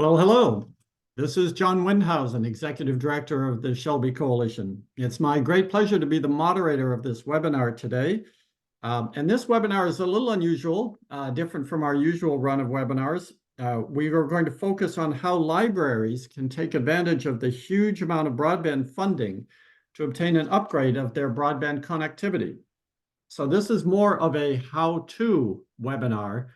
Well, hello. This is John Windhausen, Executive Director of the Shelby Coalition. It's my great pleasure to be the moderator of this webinar today. And this webinar is a little unusual, different from our usual run of webinars. We are going to focus on how libraries can take advantage of the huge amount of broadband funding to obtain an upgrade of their broadband connectivity. So this is more of a how-to webinar.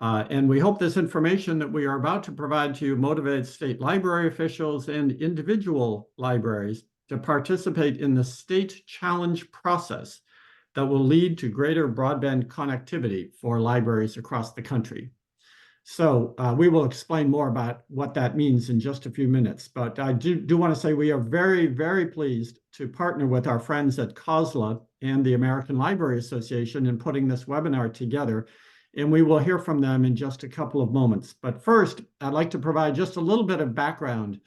And we hope this information that we are about to provide to you motivates state library officials and individual libraries to participate in the state challenge process that will lead to greater broadband connectivity for libraries across the country. So we will explain more about what that means in just a few minutes. But I do want to say we are very, very pleased to partner with our friends at COSLA and the American Library Association in putting this webinar together. And we will hear from them in just a couple of moments. But first, I'd like to provide just a little bit of background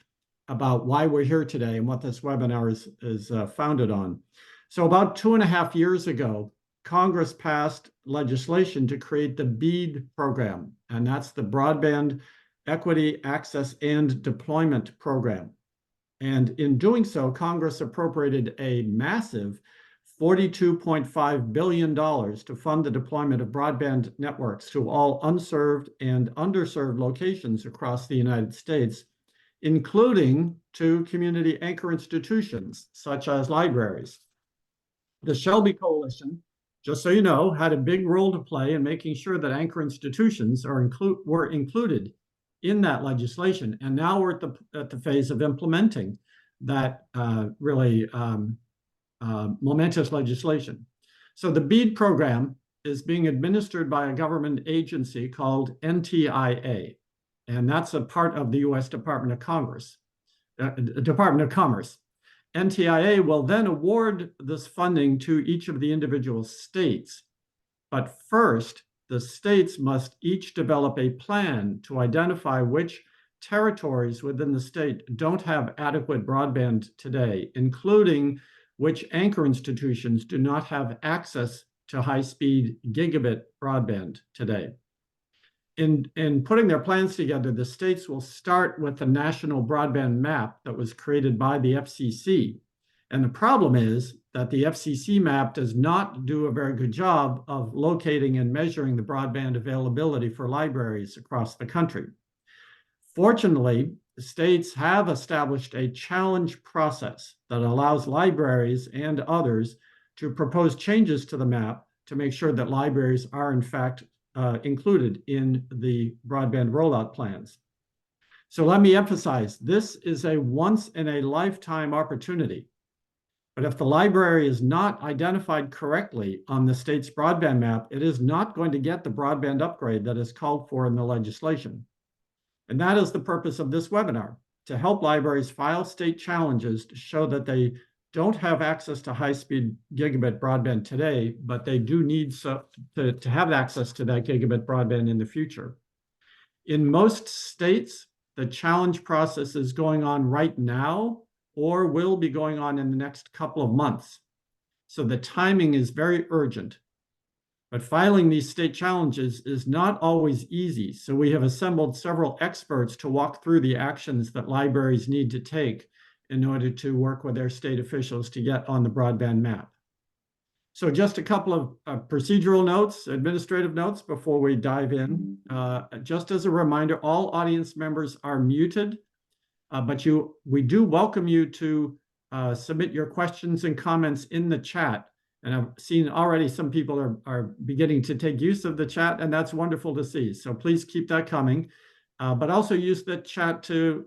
about why we're here today and what this webinar is founded on. So about 2.5 years ago, Congress passed legislation to create the BEAD program, and that's the Broadband Equity, Access, and Deployment Program. And in doing so, Congress appropriated a massive $42.5 billion to fund the deployment of broadband networks to all unserved and underserved locations across the United States, including to community anchor institutions such as libraries. The Shelby Coalition, just so you know, had a big role to play in making sure that anchor institutions were included in that legislation. And now we're at the phase of implementing that momentous legislation. So the BEAD program is being administered by a government agency called NTIA, and that's a part of the U.S. Department of Commerce. NTIA will then award this funding to each of the individual states. But first, the states must each develop a plan to identify which territories within the state don't have adequate broadband today, including which anchor institutions do not have access to high-speed gigabit broadband today. In putting their plans together, the states will start with the national broadband map that was created by the FCC. And the problem is that the FCC map does not do a very good job of locating and measuring the broadband availability for libraries across the country. Fortunately, the states have established a challenge process that allows libraries and others to propose changes to the map to make sure that libraries are in fact included in the broadband rollout plans. So let me emphasize, this is a once-in-a-lifetime opportunity. But if the library is not identified correctly on the state's broadband map, it is not going to get the broadband upgrade that is called for in the legislation. And that is the purpose of this webinar, to help libraries file state challenges to show that they don't have access to high-speed gigabit broadband today, but they do need to have access to that gigabit broadband in the future. In most states, the challenge process is going on right now or will be going on in the next couple of months. So the timing is very urgent. But filing these state challenges is not always easy. So we have assembled several experts to walk through the actions that libraries need to take in order to work with their state officials to get on the broadband map. So just a couple of procedural notes, administrative notes before we dive in. Just as a reminder, all audience members are muted, but we do welcome you to submit your questions and comments in the chat. And I've seen already some people are beginning to take use of the chat, and that's wonderful to see. So please keep that coming, but also use the chat to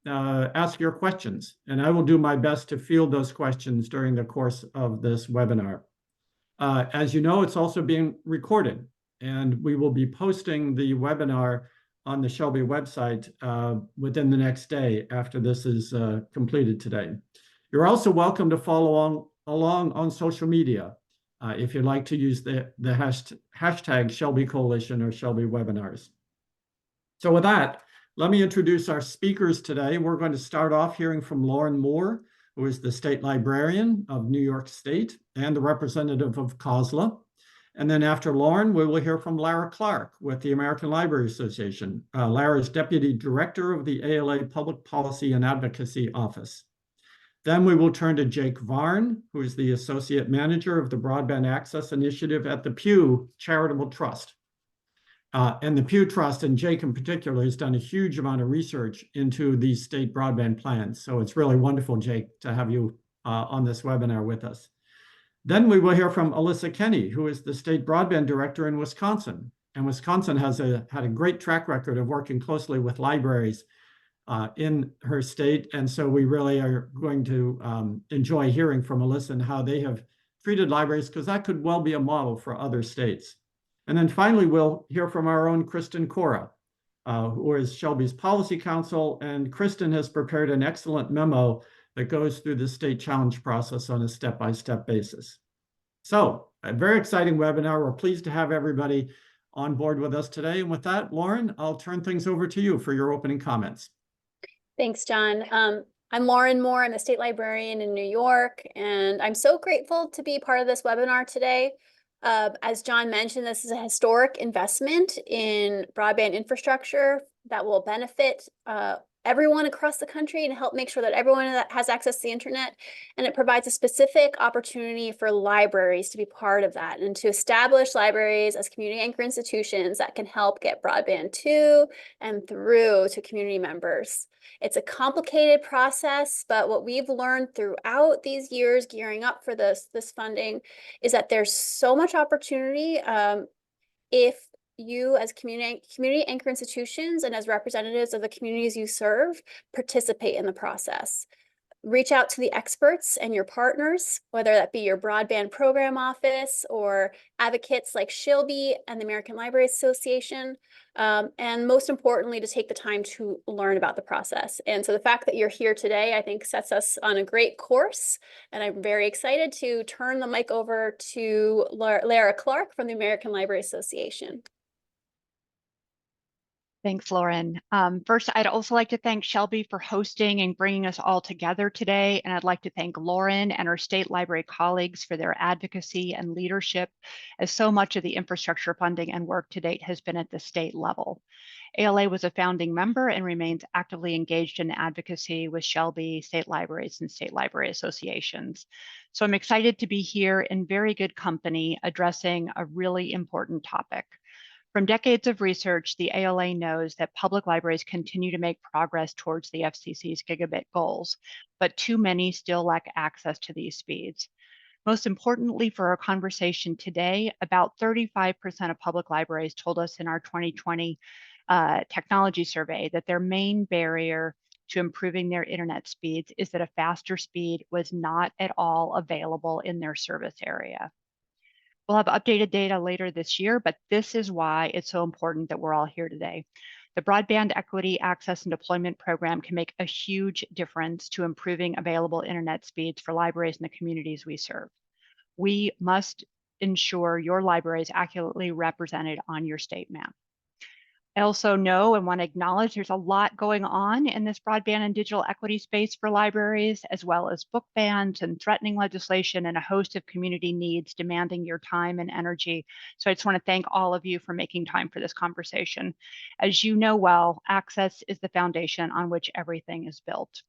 ask your questions. And I will do my best to field those questions during the course of this webinar. As you know, it's also being recorded, and we will be posting the webinar on the Shelby website within the next day after this is completed today. You're also welcome to follow along on social media if you'd like to use the hashtag Shelby Coalition or Shelby Webinars. So with that, let me introduce our speakers today. We're going to start off hearing from Lauren Moore, who is the state librarian of New York State and the representative of COSLA. And then after Lauren, we will hear from Lara Clark with the American Library Association. Lara is Deputy Director of the ALA Public Policy and Advocacy Office. Then we will turn to Jake Varn, who is the Associate Manager of the Broadband Access Initiative at the Pew Charitable Trust. And the Pew Trust, and Jake in particular, has done a huge amount of research into these state broadband plans. So it's really wonderful, Jake, to have you on this webinar with us. Then we will hear from Alyssa Kenny, who is the State Broadband Director in Wisconsin. And Wisconsin has had a great track record of working closely with libraries in her state. And so we really are going to enjoy hearing from Alyssa and how they have treated libraries, because that could well be a model for other states. And then finally, we'll hear from our own Kristen Cora, who is Shelby's Policy Counsel. And Kristen has prepared an excellent memo that goes through the state challenge process on a step-by-step basis. So a very exciting webinar. We're pleased to have everybody on board with us today. And with that, Lauren, I'll turn things over to you for your opening comments. Thanks, John. I'm Lauren Moore. I'm a state librarian in New York, and I'm so grateful to be part of this webinar today. As John mentioned, this is a historic investment in broadband infrastructure that will benefit everyone across the country and help make sure that everyone that has access to the internet. And it provides a specific opportunity for libraries to be part of that and to establish libraries as community anchor institutions that can help get broadband to and through to community members. It's a complicated process, but what we've learned throughout these years gearing up for this funding is that there's so much opportunity if you as community anchor institutions and as representatives of the communities you serve participate in the process. Reach out to the experts and your partners, whether that be your broadband program office or advocates like Shelby and the American Library Association. And most importantly, to take the time to learn about the process. And so the fact that you're here today, I think, sets us on a great course. And I'm very excited to turn the mic over to Lara Clark from the American Library Association. Thanks, Lauren. First, I'd also like to thank Shelby for hosting and bringing us all together today. And I'd like to thank Lauren and her state library colleagues for their advocacy and leadership, as so much of the infrastructure funding and work to date has been at the state level. ALA was a founding member and remains actively engaged in advocacy with Shelby, state libraries, and state library associations. So I'm excited to be here in very good company addressing a really important topic. From decades of research, the ALA knows that public libraries continue to make progress towards the FCC's gigabit goals, but too many still lack access to these speeds. Most importantly for our conversation today, about 35% of public libraries told us in our 2020 technology survey that their main barrier to improving their internet speeds is that a faster speed was not at all available in their service area. We'll have updated data later this year, but this is why it's so important that we're all here today. The Broadband Equity Access and Deployment Program can make a huge difference to improving available internet speeds for libraries in the communities we serve. We must ensure your library is accurately represented on your state map. I also know and want to acknowledge there's a lot going on in this broadband and digital equity space for libraries, as well as book bans and threatening legislation and a host of community needs demanding your time and energy. So I just want to thank all of you for making time for this conversation. As you know well, access is the foundation on which everything is built.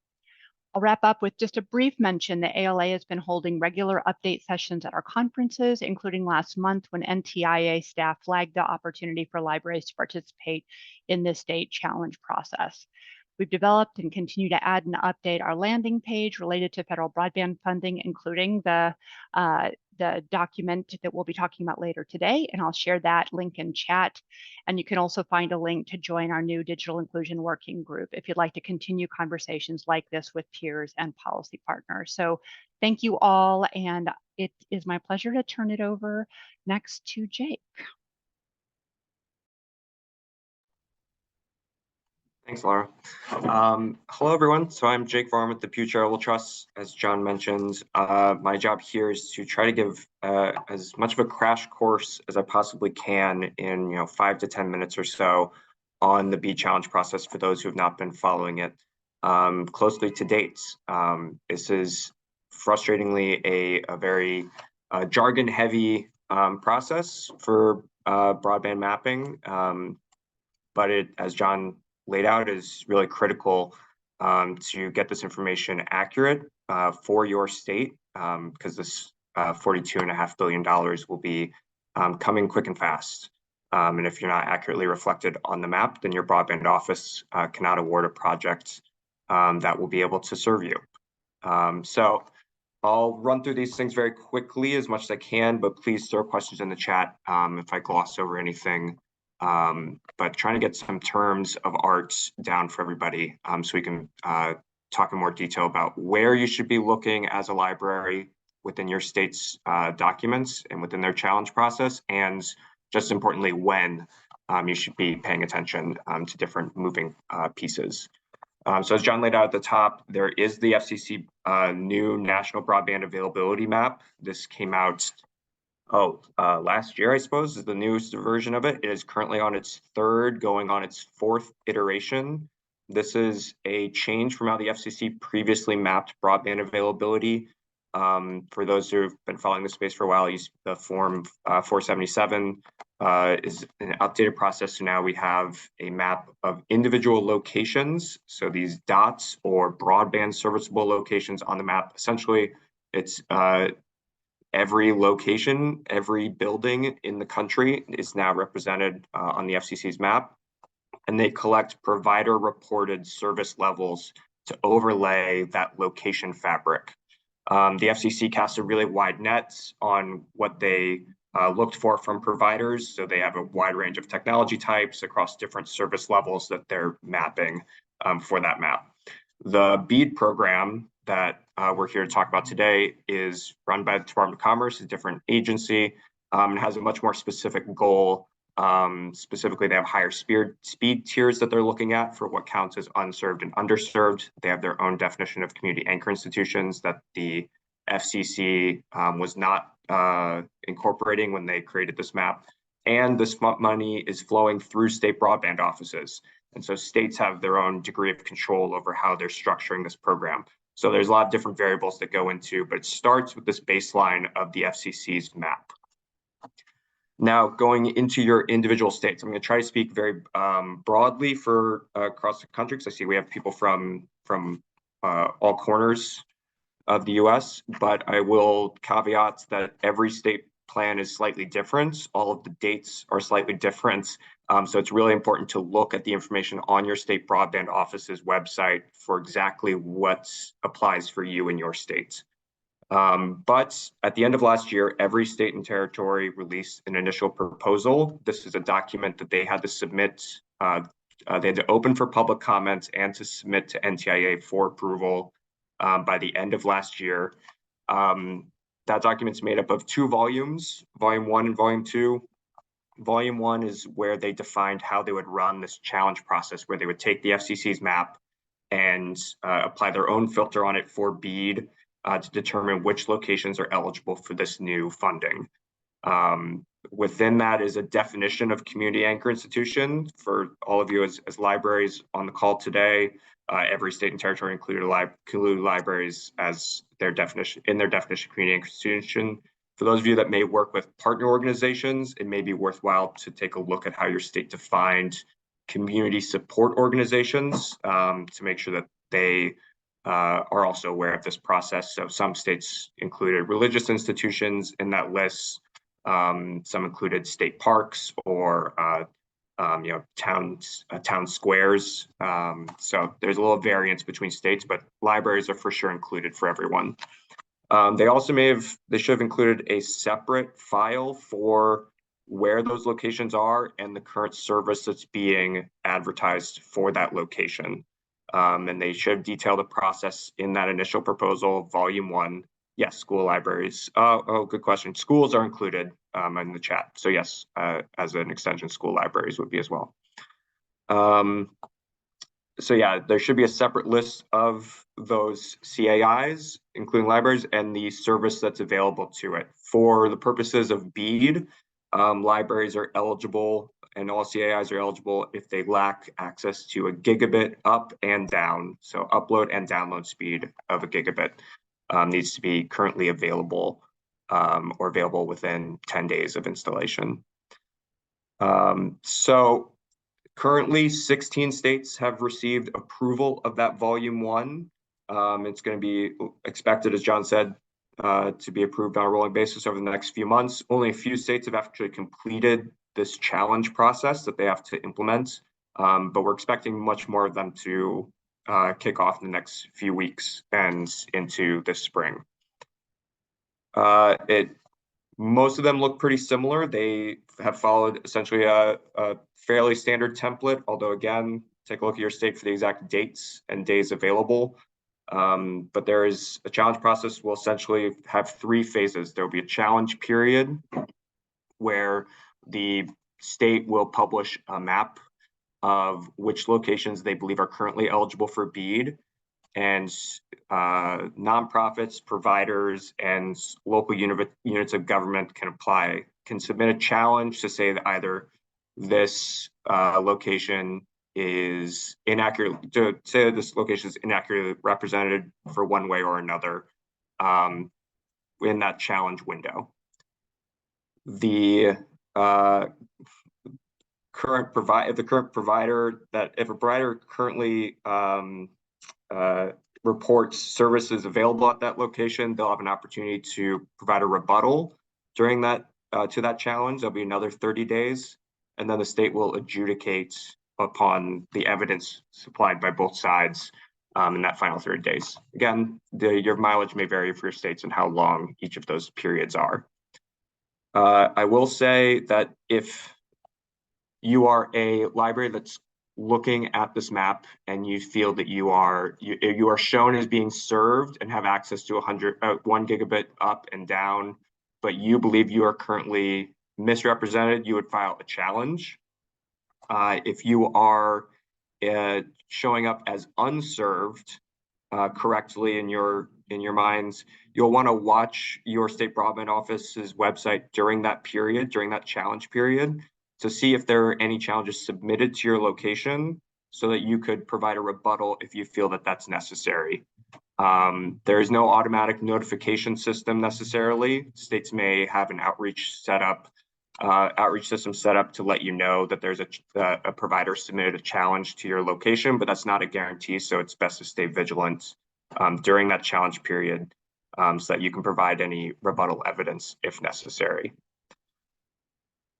I'll wrap up with just a brief mention that ALA has been holding regular update sessions at our conferences, including last month when NTIA staff flagged the opportunity for libraries to participate in this state challenge process. We've developed and continue to add and update our landing page related to federal broadband funding, including the document that we'll be talking about later today, and I'll share that link in chat. And you can also find a link to join our new digital inclusion working group if you'd like to continue conversations like this with peers and policy partners. So thank you all, and it is my pleasure to turn it over next to Jake. Thanks, Laura. Hello, everyone. So I'm Jake Varn with the Pew Charitable Trust. As John mentioned, my job here is to try to give as much of a crash course as I possibly can in 5 to 10 minutes or so on the BEAD challenge process for those who have not been following it closely to date. This is frustratingly a very jargon-heavy process for broadband mapping, but it, as John laid out, is really critical to get this information accurate for your state, because this $42.5 billion will be coming quick and fast. And if you're not accurately reflected on the map, then your broadband office cannot award a project that will be able to serve you. So I'll run through these things very quickly as much as I can, but please throw questions in the chat if I gloss over anything. But trying to get some terms of art down for everybody so we can talk in more detail about where you should be looking as a library within your state's documents and within their challenge process, and just importantly, when you should be paying attention to different moving pieces. So as John laid out at the top, there is the FCC new National Broadband Availability Map. This came out last year, I suppose, is the newest version of it. It is currently on its third, going on its fourth iteration. This is a change from how the FCC previously mapped broadband availability. For those who have been following the space for a while, the Form 477 is an updated process. So now we have a map of individual locations. So these dots or broadband serviceable locations on the map, essentially it's every location, every building in the country is now represented on the FCC's map. And they collect provider reported service levels to overlay that location fabric. The FCC cast a really wide net on what they looked for from providers. So they have a wide range of technology types across different service levels that they're mapping for that map. The BEAD program that we're here to talk about today is run by the Department of Commerce, a different agency, and has a much more specific goal. Specifically, they have higher speed tiers that they're looking at for what counts as unserved and underserved. They have their own definition of community anchor institutions that the FCC was not incorporating when they created this map. And this money is flowing through state broadband offices. And so states have their own degree of control over how they're structuring this program. So there's a lot of different variables that go into, but it starts with this baseline of the FCC's map. Now, going into your individual states, I'm going to try to speak very broadly for across the country, because I see we have people from all corners of the US, but I will caveat that every state plan is slightly different. All of the dates are slightly different. So it's really important to look at the information on your state broadband office's website for exactly what applies for you in your state. But at the end of last year, every state and territory released an initial proposal. This is a document that they had to submit. They had to open for public comments and to submit to NTIA for approval by the end of last year. That document's made up of 2 volumes, Volume 1 and Volume 2. Volume 1 is where they defined how they would run this challenge process, where they would take the FCC's map and apply their own filter on it for BEAD to determine which locations are eligible for this new funding. Within that is a definition of community anchor institution for all of you as libraries on the call today. Every state and territory included libraries as their definition community anchor institution. For those of you that may work with partner organizations, it may be worthwhile to take a look at how your state defined community support organizations to make sure that they are also aware of this process. So some states included religious institutions in that list. Some included state parks or town squares. So there's a little variance between states, but libraries are for sure included for everyone. They should have included a separate file for where those locations are and the current service that's being advertised for that location. And they should detail the process in that initial proposal, Volume 1. Yes, school libraries. Good question. Schools are included in the chat. So yes, as an extension, school libraries would be as well. So yeah, there should be a separate list of those CAIs, including libraries, and the service that's available to it. For the purposes of BEAD, libraries are eligible and all CAIs are eligible if they lack access to a gigabit up and down. So upload and download speed of a gigabit needs to be currently available or available within 10 days of installation. So currently 16 states have received approval of that volume 1. It's going to be expected, as John said, to be approved on a rolling basis over the next few months. Only a few states have actually completed this challenge process that they have to implement, but we're expecting much more of them to kick off in the next few weeks and into this spring. Most of them look pretty similar. They have followed essentially a fairly standard template, although again, take a look at your state for the exact dates and days available. But there is a challenge process. Will essentially have 3 phases. There will be a challenge period where the state will publish a map of which locations they believe are currently eligible for BEAD, and nonprofits, providers, and local units of government can submit a challenge to say that either this location is inaccurate, to say this location is inaccurately represented for one way or another in that challenge window. The current provider currently reports services available at that location, they'll have an opportunity to provide a rebuttal during that to that challenge. There'll be another 30 days, and then the state will adjudicate upon the evidence supplied by both sides in that final 30 days. Again, your mileage may vary for your states and how long each of those periods are. I will say that if you are a library that's looking at this map and you feel that you are shown as being served and have access to 1 gigabit up and down, but you believe you are currently misrepresented, you would file a challenge. If you are showing up as unserved correctly in your minds, you'll want to watch your state broadband office's website during that period, during that challenge period, to see if there are any challenges submitted to your location so that you could provide a rebuttal if you feel that that's necessary. There is no automatic notification system necessarily. States may have an outreach system set up to let you know that there's a provider submitted a challenge to your location, but that's not a guarantee, so it's best to stay vigilant during that challenge period so that you can provide any rebuttal evidence if necessary.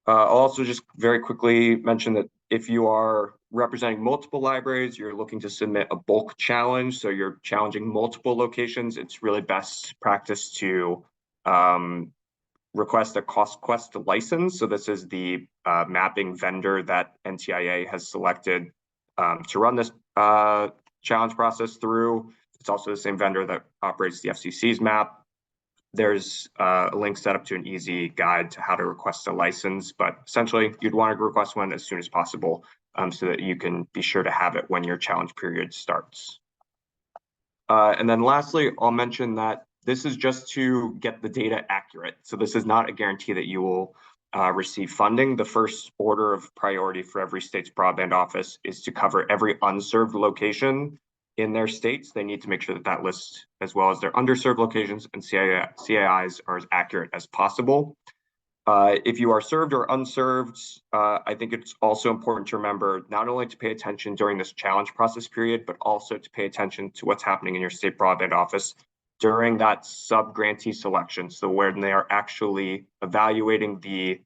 I'll also just very quickly mention that if you are representing multiple libraries, you're looking to submit a bulk challenge, so you're challenging multiple locations, it's really best practice to request a CostQuest license. So this is the mapping vendor that NTIA has selected to run this challenge process through. It's also the same vendor that operates the FCC's map. There's a link set up to an easy guide to how to request a license, but essentially you'd want to request one as soon as possible so that you can be sure to have it when your challenge period starts. And then lastly, I'll mention that this is just to get the data accurate. So this is not a guarantee that you will receive funding. The first order of priority for every state's broadband office is to cover every unserved location in their states. They need to make sure that that list, as well as their underserved locations and CAIs, are as accurate as possible. If you are served or unserved, I think it's also important to remember not only to pay attention during this challenge process period, but also to pay attention to what's happening in your state broadband office during that sub-grantee selection. So when they are actually evaluating the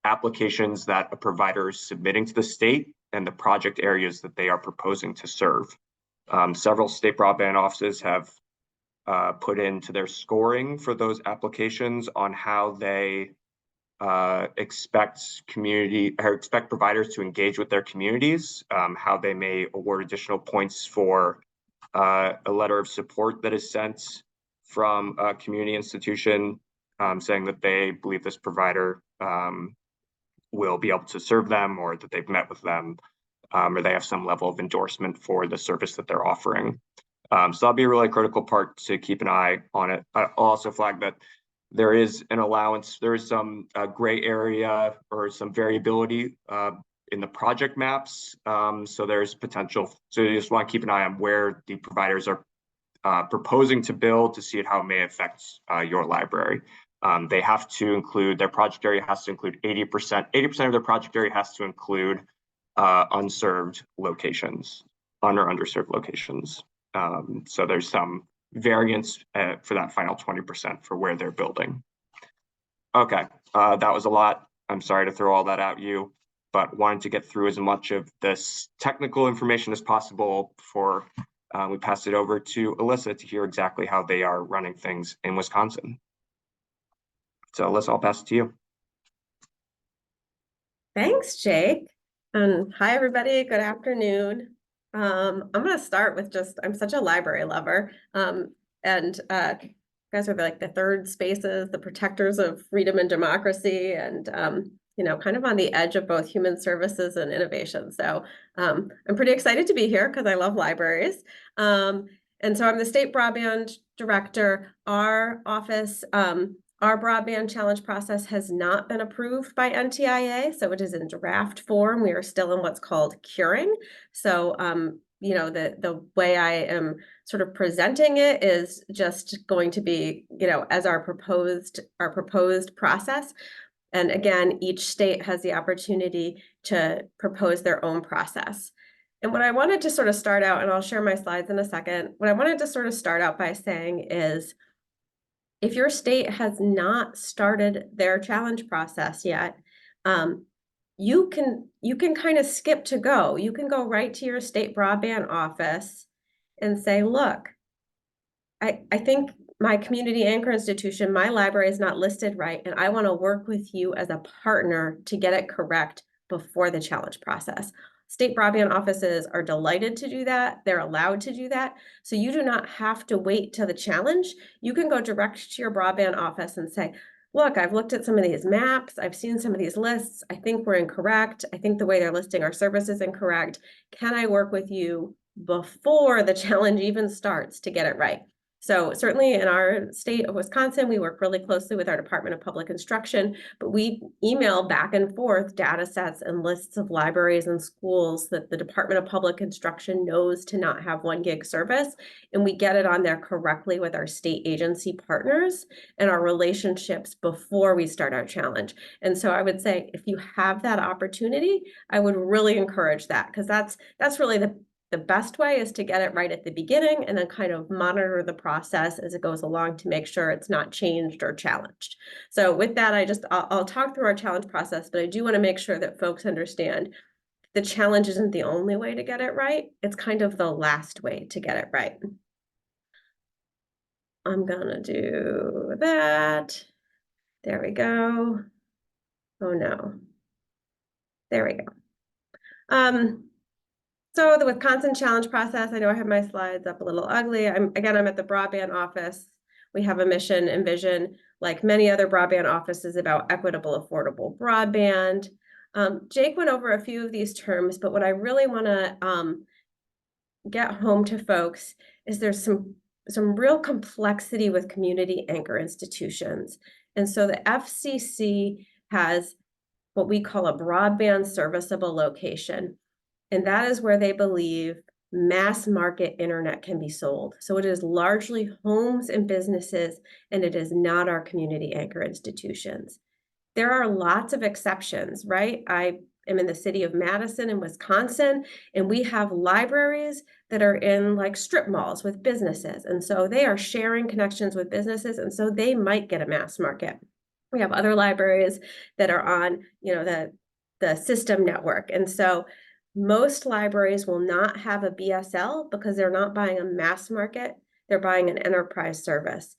applications that a provider is submitting to the state and the project areas that they are proposing to serve. Several state broadband offices have put into their scoring for those applications on how they expect providers to engage with their communities, how they may award additional points for a letter of support that is sent from a community institution saying that they believe this provider will be able to serve them, or that they've met with them, or they have some level of endorsement for the service that they're offering. So that'll be a really critical part to keep an eye on it. I'll also flag that there is an allowance, there is some gray area or some variability in the project maps. So there's potential, so you just want to keep an eye on where the providers are proposing to build to see how it may affect your library. They have to include, their project area has to include 80% of their project area has to include unserved locations, or underserved locations. So there's some variance for that final 20% for where they're building. Okay, that was a lot. I'm sorry to throw all that at you, but wanted to get through as much of this technical information as possible before we pass it over to Alyssa to hear exactly how they are running things in Wisconsin. So Alyssa, I'll pass it to you. Thanks, Jake. And hi, everybody. Good afternoon. I'm going to start with I'm such a library lover. You guys are like the third spaces, the protectors of freedom and democracy, and kind of on the edge of both human services and innovation. So I'm pretty excited to be here because I love libraries. And so I'm the state broadband director. Our office, our broadband challenge process has not been approved by NTIA, so it is in draft form. We are still in what's called curing. So the way I am sort of presenting it is just going to be, as our proposed process. And again, each state has the opportunity to propose their own process. And what I wanted to sort of start out, and I'll share my slides in a second, what I wanted to sort of start out by saying is, if your state has not started their challenge process yet, you can kind of skip to go. You can go right to your state broadband office and say, look, I think my community anchor institution, my library is not listed right, and I want to work with you as a partner to get it correct before the challenge process. State broadband offices are delighted to do that. They're allowed to do that. So you do not have to wait till the challenge. You can go direct to your broadband office and say, look, I've looked at some of these maps. I've seen some of these lists. I think we're incorrect. I think the way they're listing our service is incorrect. Can I work with you before the challenge even starts to get it right? So certainly in our state of Wisconsin, we work really closely with our Department of Public Instruction, but we email back and forth data sets and lists of libraries and schools that the Department of Public Instruction knows to not have 1 gig service. And we get it on there correctly with our state agency partners and our relationships before we start our challenge. And so I would say, if you have that opportunity, I would really encourage that, because that's really the best way is to get it right at the beginning and then kind of monitor the process as it goes along to make sure it's not changed or challenged. So with that, I'll talk through our challenge process, but I do want to make sure that folks understand the challenge isn't the only way to get it right. It's kind of the last way to get it right. I'm gonna do that. There we go. Oh no. There we go. So the Wisconsin challenge process, I know I have my slides up a little ugly. I'm at the broadband office. We have a mission and vision, like many other broadband offices, about equitable, affordable broadband. Jake went over a few of these terms, but what I really want to get home to folks is there's some real complexity with community anchor institutions. And so the FCC has what we call a broadband serviceable location. And that is where they believe mass market internet can be sold. So it is largely homes and businesses, and it is not our community anchor institutions. There are lots of exceptions, right? I am in the city of Madison in Wisconsin, and we have libraries that are in like strip malls with businesses. And so they are sharing connections with businesses, and so they might get a mass market. We have other libraries that are on, the system network. And so most libraries will not have a BSL because they're not buying a mass market, they're buying an enterprise service.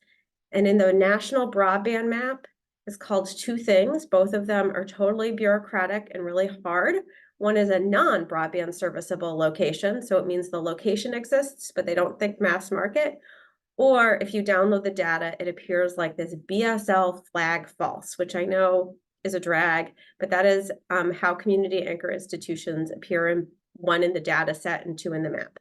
And in the national broadband map, it's called 2 things. Both of them are totally bureaucratic and really hard. One is a non-broadband serviceable location. So it means the location exists, but they don't think mass market. Or if you download the data, it appears like this BSL flag false, which I know is a drag, but that is how community anchor institutions appear in 1 in the data set and 2 in the map.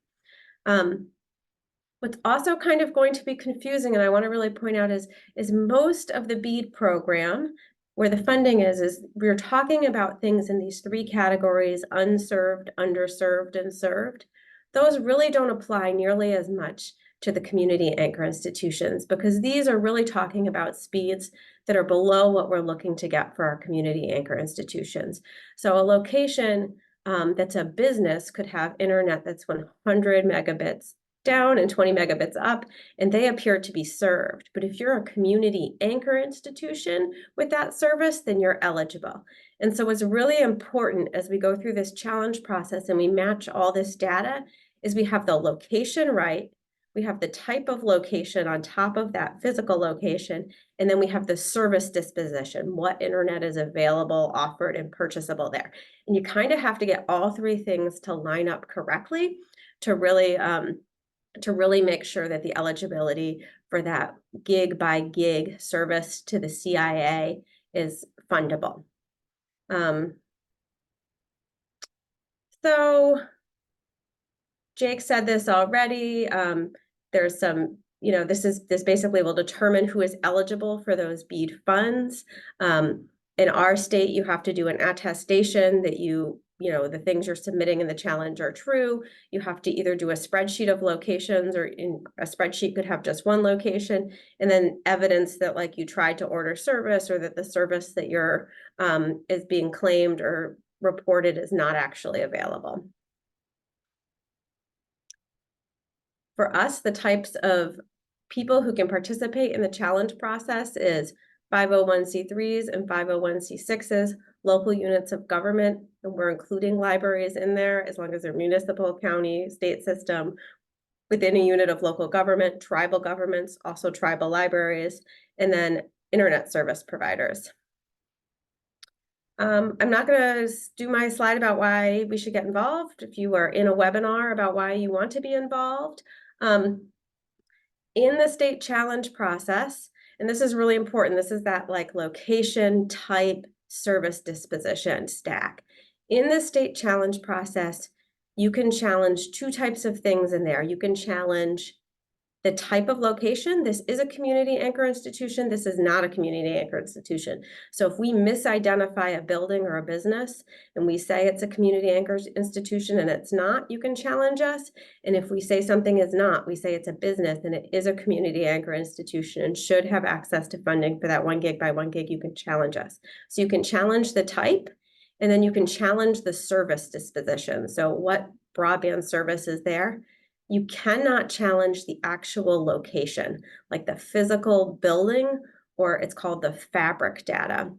What's also kind of going to be confusing, and I want to really point out, is most of the BEAD program, where the funding is we're talking about things in these 3 categories: unserved, underserved, and served. Those really don't apply nearly as much to the community anchor institutions, because these are really talking about speeds that are below what we're looking to get for our community anchor institutions. So a location that's a business could have internet that's 100 megabits down and 20 megabits up, and they appear to be served. But if you're a community anchor institution with that service, then you're eligible. And so what's really important as we go through this challenge process and we match all this data is we have the location right, we have the type of location on top of that physical location, and then we have the service disposition, what internet is available, offered, and purchasable there. And you kind of have to get all three things to line up correctly to really make sure that the eligibility for that gig by gig service to the CIA is fundable. So Jake said this already. There's some, this basically will determine who is eligible for those BEAD funds. In our state, you have to do an attestation that the things you're submitting in the challenge are true. You have to either do a spreadsheet of locations, or in a spreadsheet could have just one location, and then evidence that like you tried to order service, or that the service that you're is being claimed or reported is not actually available. For us, the types of people who can participate in the challenge process is 501c3s and 501c6s, local units of government, and we're including libraries in there as long as they're municipal, county, state system, within a unit of local government, tribal governments, also tribal libraries, and then internet service providers. I'm not going to do my slide about why we should get involved. If you are in a webinar about why you want to be involved, in the state challenge process, and this is really important, this is that like location, type, service disposition stack. In the state challenge process, you can challenge two types of things in there. You can challenge the type of location. This is a community anchor institution. This is not a community anchor institution. So if we misidentify a building or a business and we say it's a community anchor institution and it's not, you can challenge us. And if we say something is not, we say it's a business and it is a community anchor institution and should have access to funding for that 1 gig by 1 gig, you can challenge us. So you can challenge the type, and then you can challenge the service disposition. So what broadband service is there? You cannot challenge the actual location, like the physical building, or it's called the fabric data.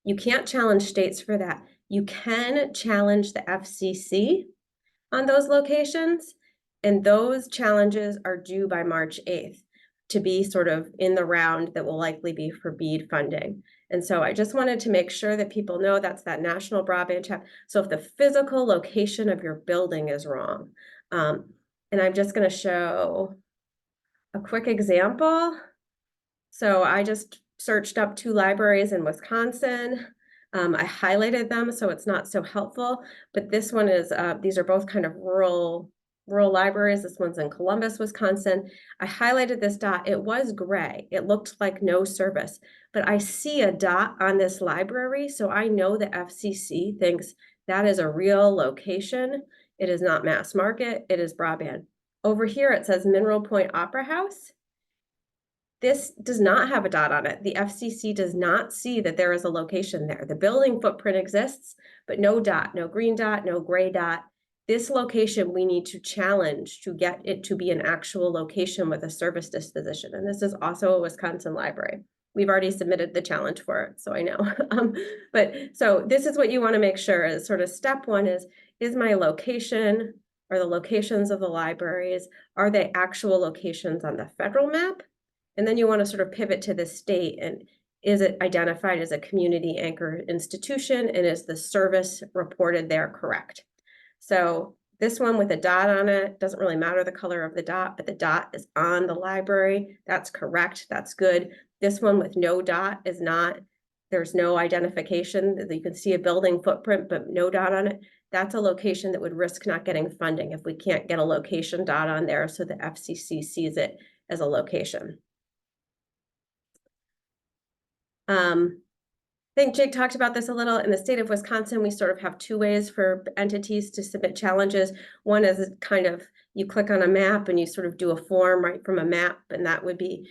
You can't challenge states for that. You can challenge the FCC on those locations, and those challenges are due by March 8th to be sort of in the round that will likely be for BEAD funding. And so I just wanted to make sure that people know that's that national broadband chat. So if the physical location of your building is wrong, and I'm just going to show a quick example. So I just searched up 2 libraries in Wisconsin. I highlighted them so it's not so helpful, but this one is, these are both kind of rural libraries. This one's in Columbus, Wisconsin. I highlighted this dot. It was gray. It looked like no service, but I see a dot on this library. So I know the FCC thinks that is a real location. It is not mass market, it is broadband. Over here, it says Mineral Point Opera House. This does not have a dot on it. The FCC does not see that there is a location there. The building footprint exists, but no dot, no green dot, no gray dot. This location we need to challenge to get it to be an actual location with a service disposition. And this is also a Wisconsin library. We've already submitted the challenge for it, so I know. But so this is what you want to make sure is sort of step 1 is my location, or the locations of the libraries, are they actual locations on the federal map? And then you want to sort of pivot to the state, and is it identified as a community anchor institution, and is the service reported there correct? So this one with a dot on it, doesn't really matter the color of the dot, but the dot is on the library. That's correct, that's good. This one with no dot is not, there's no identification. You can see a building footprint, but no dot on it. That's a location that would risk not getting funding if we can't get a location dot on there so the FCC sees it as a location. I think Jake talked about this a little. In the state of Wisconsin, we sort of have 2 ways for entities to submit challenges. One is kind of, you click on a map and you sort of do a form right from a map, and that would be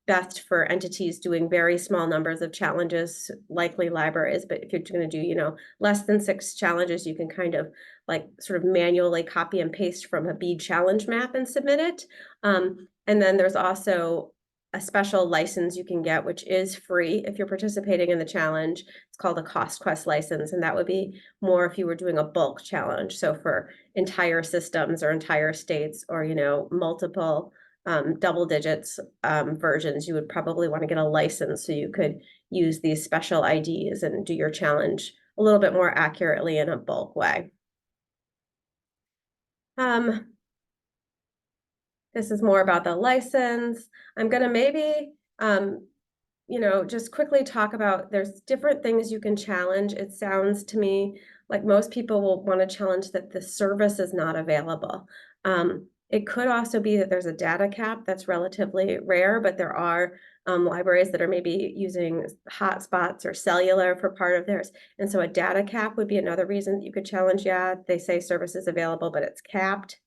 best for entities doing very small numbers of challenges, likely libraries. But if you're going to do, you know, less than 6 challenges, you can kind of like sort of manually copy and paste from a BEAD challenge map and submit it. And then there's also a special license you can get, which is free if you're participating in the challenge. It's called a cost quest license, and that would be more if you were doing a bulk challenge. So for entire systems or entire states, or, you know, multiple double digits versions, you would probably want to get a license so you could use these special IDs and do your challenge a little bit more accurately in a bulk way. This is more about the license. I'm going to maybe, you know, just quickly talk about, there's different things you can challenge. It sounds to me like most people will want to challenge that the service is not available. It could also be that there's a data cap that's relatively rare, but there are libraries that are maybe using hotspots or cellular for part of theirs. And so a data cap would be another reason that you could challenge. Yeah, they say service is available, but it's capped.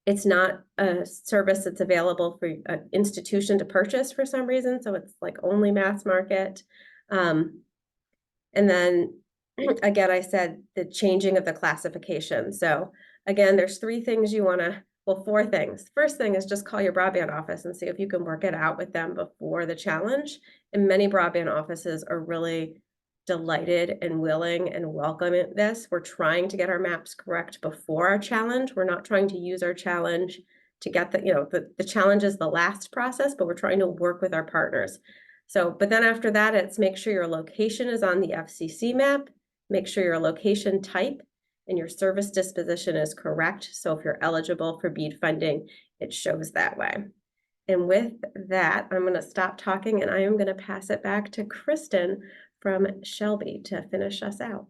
It's not a service that's available for an institution to purchase for some reason. So it's like only mass market. And then again, I said the changing of the classification. So again, there's 3 things you want to, well, 4 things. First thing is just call your broadband office and see if you can work it out with them before the challenge. And many broadband offices are really delighted and willing and welcoming this. We're trying to get our maps correct before our challenge. We're not trying to use our challenge to get the, you know, the challenge is the last process, but we're trying to work with our partners. So, but then after that, it's make sure your location is on the FCC map, make sure your location type and your service disposition is correct. So if you're eligible for BEAD funding, it shows that way. And with that, I'm going to stop talking and I am going to pass it back to Kristen from Shelby to finish us out.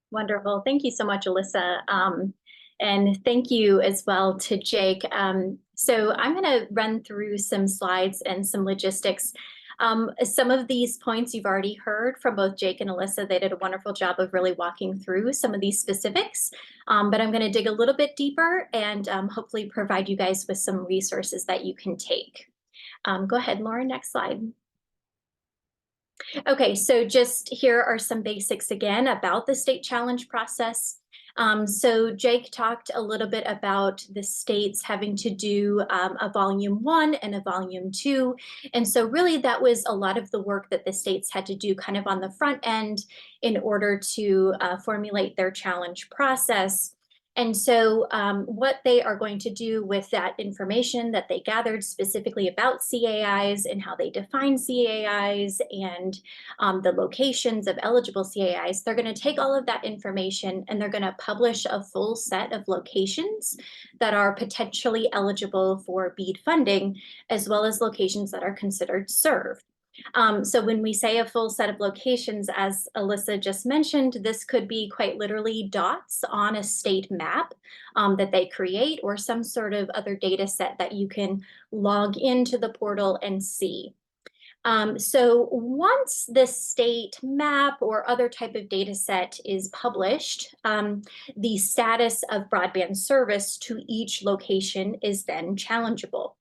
Wonderful. Thank you so much, Alyssa. And thank you as well to Jake. So I'm going to run through some slides and some logistics. Some of these points you've already heard from both Jake and Alyssa. They did a wonderful job of really walking through some of these specifics, but I'm going to dig a little bit deeper and hopefully provide you guys with some resources that you can take. Go ahead, Lauren, next slide. Okay, so just here are some basics again about the state challenge process. So Jake talked a little bit about the states having to do a volume 1 and a volume 2. And so really that was a lot of the work that the states had to do kind of on the front end in order to formulate their challenge process. And so what they are going to do with that information that they gathered specifically about CAIs and how they define CAIs and the locations of eligible CAIs, they're going to take all of that information and they're going to publish a full set of locations that are potentially eligible for BEAD funding, as well as locations that are considered served. So when we say a full set of locations, as Alyssa just mentioned, this could be quite literally dots on a state map that they create, or some sort of other data set that you can log into the portal and see. So once the state map or other type of data set is published, the status of broadband service to each location is then challengeable.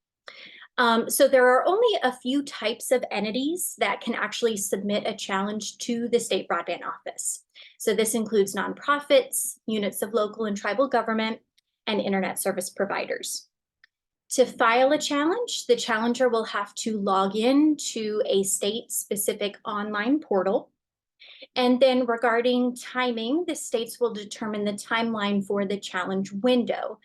So there are only a few types of entities that can actually submit a challenge to the state broadband office. So this includes nonprofits, units of local and tribal government, and internet service providers. To file a challenge, the challenger will have to log in to a state-specific online portal. And then regarding timing, the states will determine the timeline for the challenge window.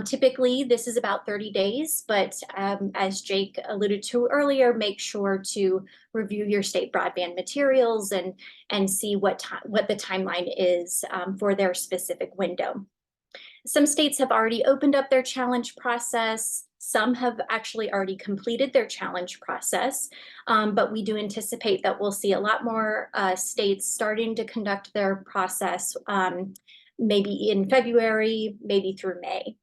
Typically, this is about 30 days, but as Jake alluded to earlier, make sure to review your state broadband materials and see what the timeline is for their specific window. Some states have already opened up their challenge process. Some have actually already completed their challenge process, but we do anticipate that we'll see a lot more states starting to conduct their process maybe in February, maybe through May.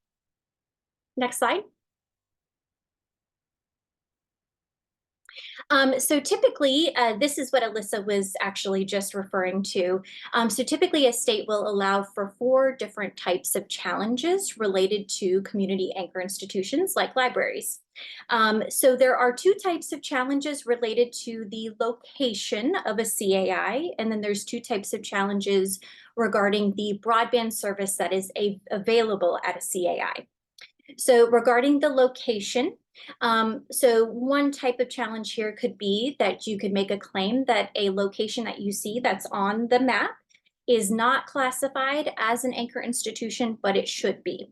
Next slide. So typically, this is what Alyssa was actually just referring to. So typically a state will allow for 4 different types of challenges related to community anchor institutions like libraries. So there are 2 types of challenges related to the location of a CAI, and then there's 2 types of challenges regarding the broadband service that is available at a CAI. So regarding the location, so one type of challenge here could be that you could make a claim that a location that you see that's on the map is not classified as an anchor institution, but it should be.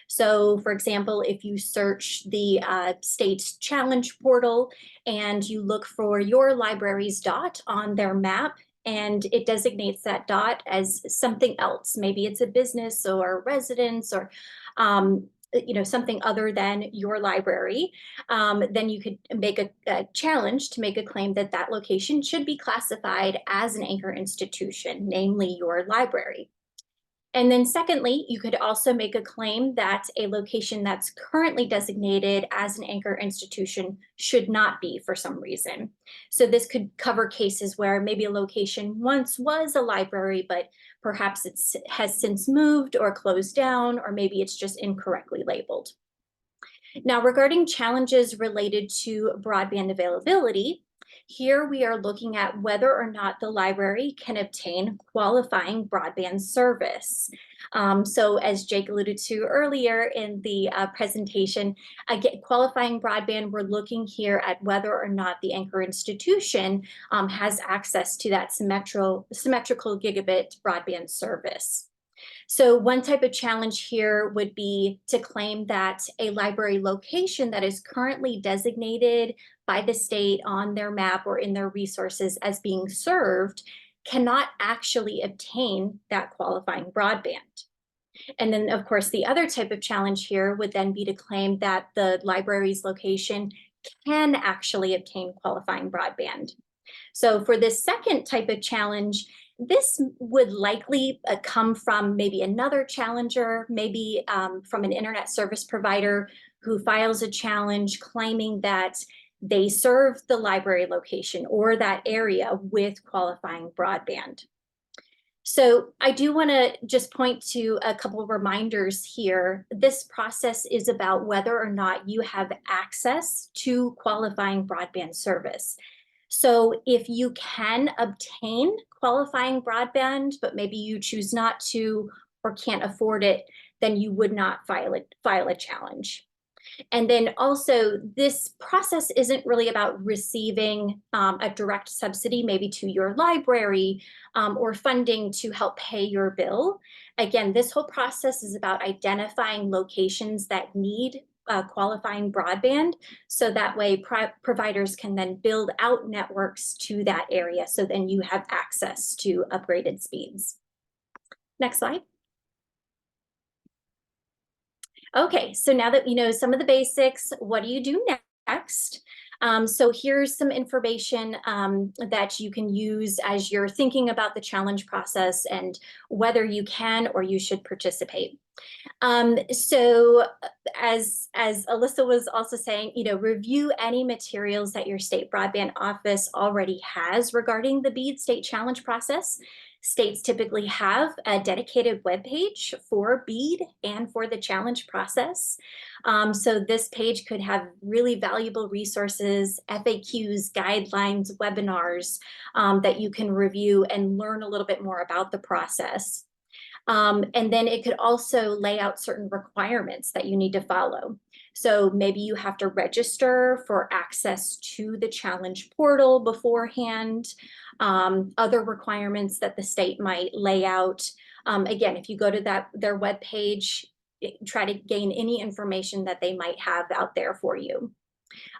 So for example, if you search the state's challenge portal and you look for your library's dot on their map, and it designates that dot as something else, maybe it's a business or a residence or something other than your library, then you could make a challenge to make a claim that that location should be classified as an anchor institution, namely your library. And then secondly, you could also make a claim that a location that's currently designated as an anchor institution should not be for some reason. So this could cover cases where maybe a location once was a library, but perhaps it has since moved or closed down, or maybe it's just incorrectly labeled. Now, regarding challenges related to broadband availability, here we are looking at whether or not the library can obtain qualifying broadband service. So as Jake alluded to earlier in the presentation, again, qualifying broadband, we're looking here at whether or not the anchor institution has access to that symmetrical gigabit broadband service. So one type of challenge here would be to claim that a library location that is currently designated by the state on their map or in their resources as being served cannot actually obtain that qualifying broadband. And then, of course, the other type of challenge here would then be to claim that the library's location can actually obtain qualifying broadband. So for this second type of challenge, this would likely come from maybe another challenger, maybe from an internet service provider who files a challenge claiming that they serve the library location or that area with qualifying broadband. So I do want to just point to a couple of reminders here. This process is about whether or not you have access to qualifying broadband service. So if you can obtain qualifying broadband, but maybe you choose not to or can't afford it, then you would not file a challenge. And then also, this process isn't really about receiving a direct subsidy, maybe to your library or funding to help pay your bill. Again, this whole process is about identifying locations that need qualifying broadband, so that way providers can then build out networks to that area, so then you have access to upgraded speeds. Next slide. Okay, so now that you know some of the basics, what do you do next? So here's some information that you can use as you're thinking about the challenge process and whether you can or you should participate. So as Alyssa was also saying, review any materials that your state broadband office already has regarding the BEAD state challenge process. States typically have a dedicated webpage for BEAD and for the challenge process. So this page could have really valuable resources, FAQs, guidelines, webinars that you can review and learn a little bit more about the process. And then it could also lay out certain requirements that you need to follow. So maybe you have to register for access to the challenge portal beforehand, other requirements that the state might lay out. Again, if you go to their webpage, try to gain any information that they might have out there for you.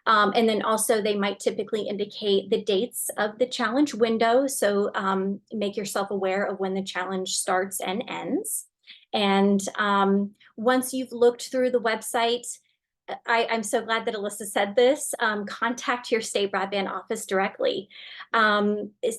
And then also they might typically indicate the dates of the challenge window. So make yourself aware of when the challenge starts and ends. And once you've looked through the website, I'm so glad that Alyssa said this. Contact your state broadband office directly.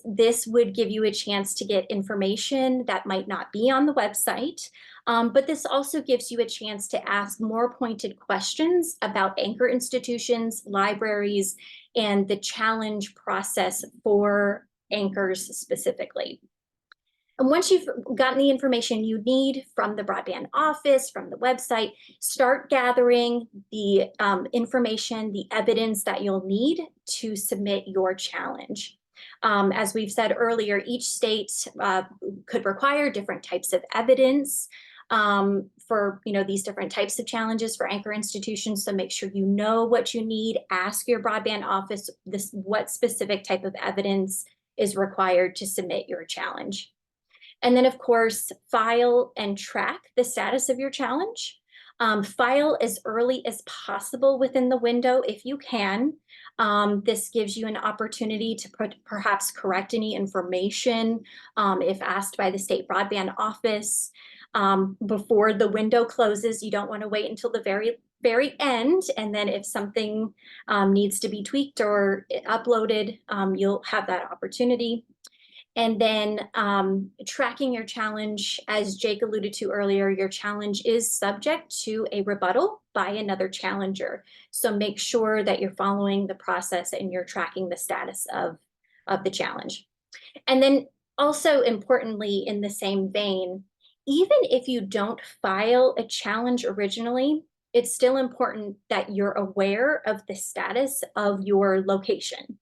This would give you a chance to get information that might not be on the website, but this also gives you a chance to ask more pointed questions about anchor institutions, libraries, and the challenge process for anchors specifically. And once you've gotten the information you need from the broadband office, from the website, start gathering the information, the evidence that you'll need to submit your challenge. As we've said earlier, each state could require different types of evidence for these different types of challenges for anchor institutions. So make sure you know what you need. Ask your broadband office what specific type of evidence is required to submit your challenge. And then, of course, file and track the status of your challenge. File as early as possible within the window if you can. This gives you an opportunity to perhaps correct any information if asked by the state broadband office before the window closes. You don't want to wait until the very end, and then if something needs to be tweaked or uploaded, you'll have that opportunity. And then tracking your challenge, as Jake alluded to earlier, your challenge is subject to a rebuttal by another challenger. So make sure that you're following the process and you're tracking the status of the challenge. And then also importantly, in the same vein, even if you don't file a challenge originally, it's still important that you're aware of the status of your location.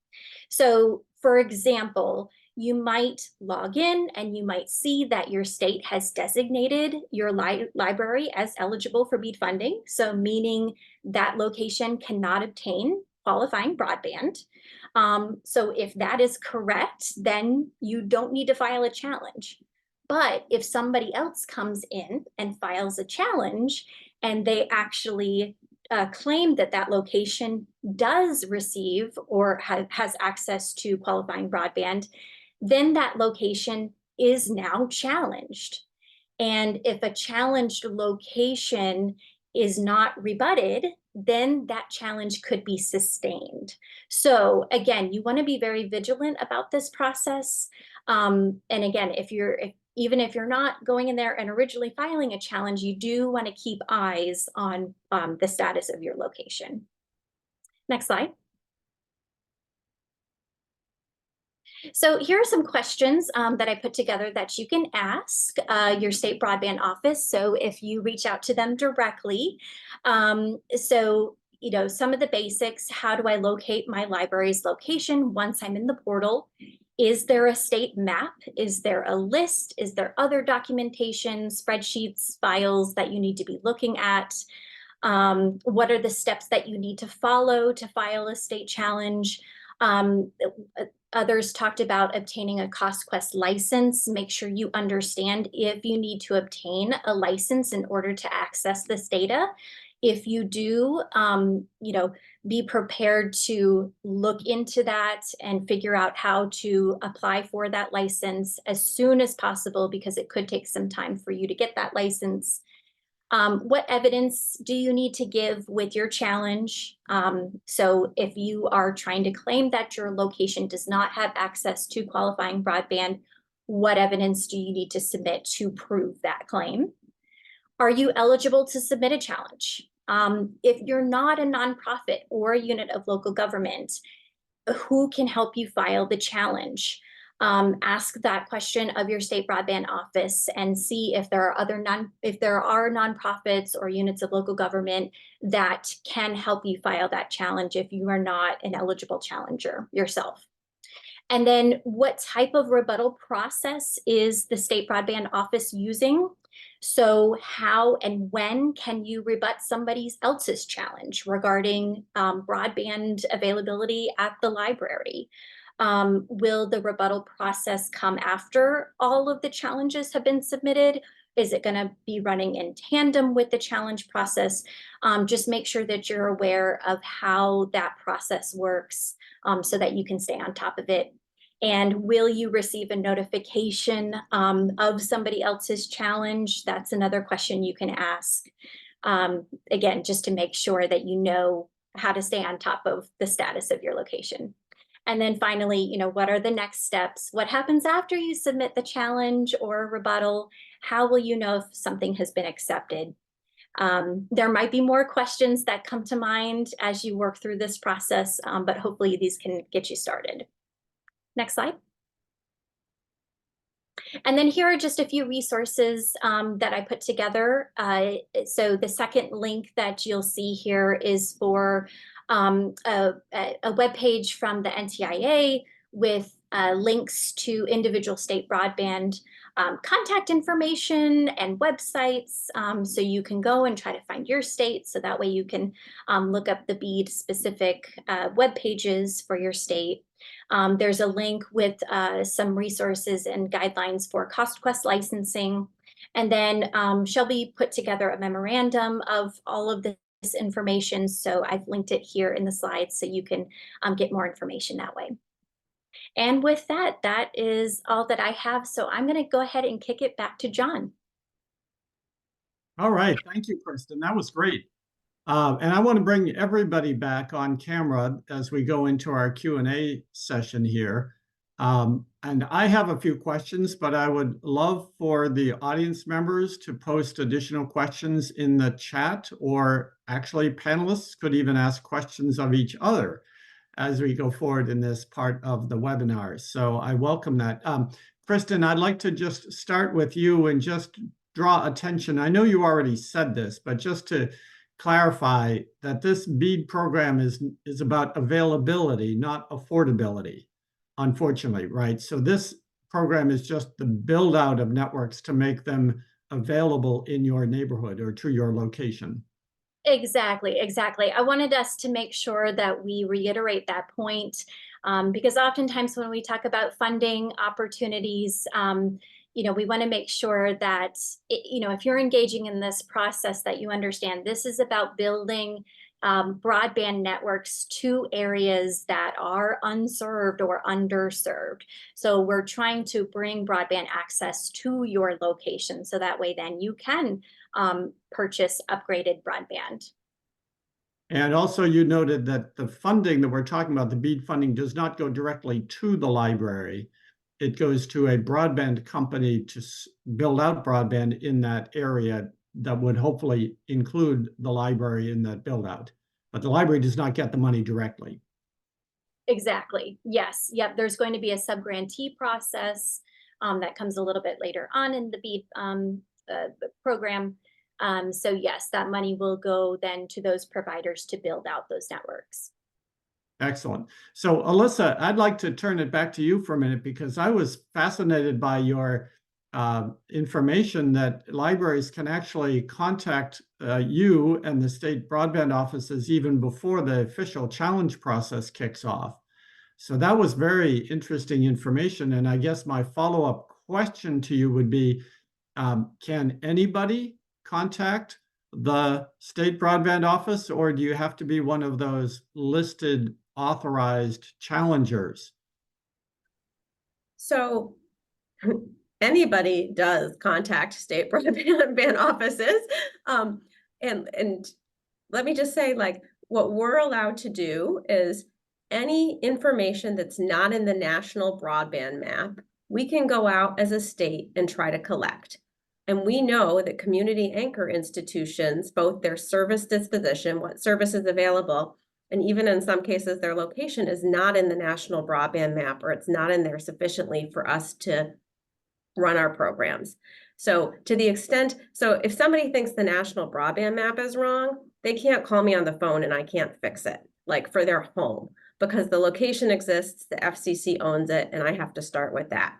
So for example, you might log in and you might see that your state has designated your library as eligible for BEAD funding. So meaning that location cannot obtain qualifying broadband. So if that is correct, then you don't need to file a challenge. But if somebody else comes in and files a challenge and they actually claim that that location does receive or has access to qualifying broadband, then that location is now challenged. And if a challenged location is not rebutted, then that challenge could be sustained. So again, you want to be very vigilant about this process. And again, even if you're not going in there and originally filing a challenge, you do want to keep eyes on the status of your location. Next slide. So here are some questions that I put together that you can ask your state broadband office. So if you reach out to them directly, some of the basics: how do I locate my library's location once I'm in the portal? Is there a state map? Is there a list? Is there other documentation, spreadsheets, files that you need to be looking at? What are the steps that you need to follow to file a state challenge? Others talked about obtaining a CostQuest license. Make sure you understand if you need to obtain a license in order to access this data. If you do, be prepared to look into that and figure out how to apply for that license as soon as possible, because it could take some time for you to get that license. What evidence do you need to give with your challenge? So if you are trying to claim that your location does not have access to qualifying broadband, what evidence do you need to submit to prove that claim? Are you eligible to submit a challenge? If you're not a nonprofit or a unit of local government, who can help you file the challenge? Ask that question of your state broadband office and see if there are nonprofits or units of local government that can help you file that challenge if you are not an eligible challenger yourself. And then what type of rebuttal process is the state broadband office using? So how and when can you rebut somebody else's challenge regarding broadband availability at the library? Will the rebuttal process come after all of the challenges have been submitted? Is it going to be running in tandem with the challenge process? Just make sure that you're aware of how that process works so that you can stay on top of it. And will you receive a notification of somebody else's challenge? That's another question you can ask. Again, just to make sure that you know how to stay on top of the status of your location. And then finally, what are the next steps? What happens after you submit the challenge or rebuttal? How will you know if something has been accepted? There might be more questions that come to mind as you work through this process, but hopefully these can get you started. Next slide. And then here are just a few resources that I put together. So the second link that you'll see here is for a web page from the NTIA with links to individual state broadband contact information and websites. So you can go and try to find your state. So that way you can look up the BEAD specific web pages for your state. There's a link with some resources and guidelines for CostQuest licensing. And then Shelby put together a memorandum of all of this information. So I've linked it here in the slides so you can get more information that way. And with that, that is all that I have. So I'm going to go ahead and kick it back to John. All right. Thank you, Kristen. That was great. And I want to bring everybody back on camera as we go into our Q&A session here. And I have a few questions, but I would love for the audience members to post additional questions in the chat, or actually panelists could even ask questions of each other as we go forward in this part of the webinar. So I welcome that. Kristen, I'd like to just start with you and just draw attention. I know you already said this, but just to clarify that this BEAD program is about availability, not affordability, unfortunately, right? So this program is just the build out of networks to make them available in your neighborhood or to your location. Exactly, exactly. I wanted us to make sure that we reiterate that point because oftentimes when we talk about funding opportunities, we want to make sure that, if you're engaging in this process, that you understand this is about building broadband networks to areas that are unserved or underserved. So we're trying to bring broadband access to your location so that way then you can purchase upgraded broadband. And also you noted that the funding that we're talking about, the BEAD funding, does not go directly to the library. It goes to a broadband company to build out broadband in that area that would hopefully include the library in that build out. But the library does not get the money directly. Exactly. Yes. Yep. There's going to be a sub-grantee process that comes a little bit later on in the BEAD program. So yes, that money will go then to those providers to build out those networks. Excellent. So Alyssa, I'd like to turn it back to you for a minute because I was fascinated by your information that libraries can actually contact you and the state broadband offices even before the official challenge process kicks off. So that was very interesting information. And I guess my follow-up question to you would be, can anybody contact the state broadband office, or do you have to be one of those listed authorized challengers? So anybody does contact state broadband offices. And let me just say, like, what we're allowed to do is any information that's not in the national broadband map, we can go out as a state and try to collect. And we know that community anchor institutions, both their service disposition, what service is available, and even in some cases, their location is not in the national broadband map, or it's not in there sufficiently for us to run our programs. So to the extent, so if somebody thinks the national broadband map is wrong, they can't call me on the phone and I can't fix it, like for their home, because the location exists, the FCC owns it, and I have to start with that.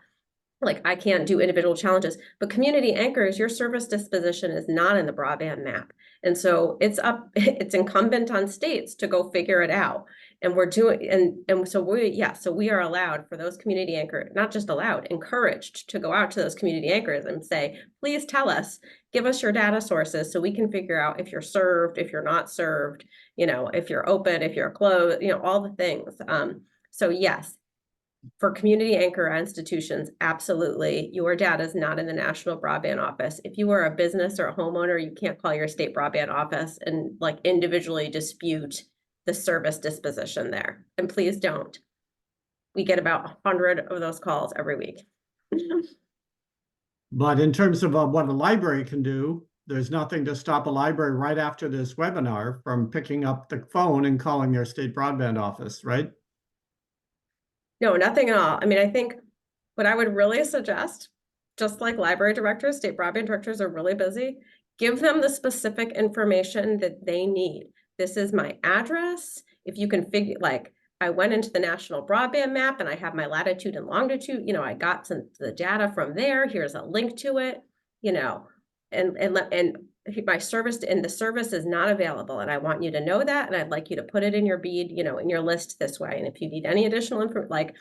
Like, I can't do individual challenges, but community anchors, your service disposition is not in the broadband map. And so it's incumbent on states to go figure it out. And we're doing, and so we are allowed for those community anchor, not just allowed, encouraged to go out to those community anchors and say, please tell us, give us your data sources so we can figure out if you're served, if you're not served, if you're open, if you're closed, all the things. So yes, For community anchor institutions, absolutely. Your data is not in the National Broadband Office. If you are a business or a homeowner, you can't call your state broadband office and like individually dispute the service disposition there. And please don't. We get about 100 of those calls every week. But in terms of what a library can do, there's nothing to stop a library right after this webinar from picking up the phone and calling their state broadband office, right? No, nothing at all. I mean, I think what I would really suggest, just like library directors, state broadband directors are really busy, give them the specific information that they need. This is my address. If you can figure, like, I went into the national broadband map and I have my latitude and longitude, you know, I got some the data from there. Here's a link to it, you know, and my service and the service is not available. And I want you to know that. And I'd like you to put it in your BEAD, you know, in your list this way. And if you need any additional info, like,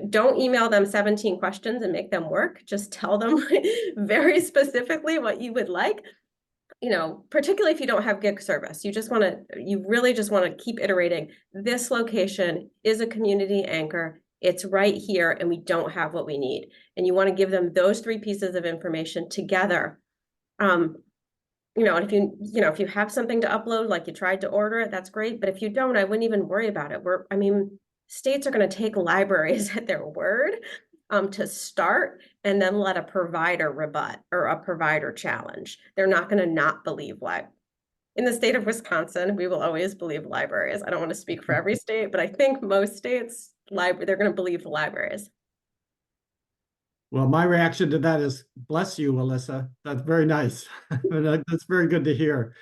don't email them 17 questions and make them work. Just tell them very specifically what you would like. You know, particularly if you don't have gig service, you really just want to keep iterating. This location is a community anchor. It's right here and we don't have what we need. And you want to give them those 3 pieces of information together. You know, and if you have something to upload, like you tried to order it, that's great. But if you don't, I wouldn't even worry about it. States are going to take libraries at their word to start and then let a provider rebut or a provider challenge. They're not going to not believe in the state of Wisconsin, we will always believe libraries. I don't want to speak for every state, but I think most states, they're going to believe the libraries. Well, my reaction to that is, bless you, Alyssa. That's very nice. That's very good to hear.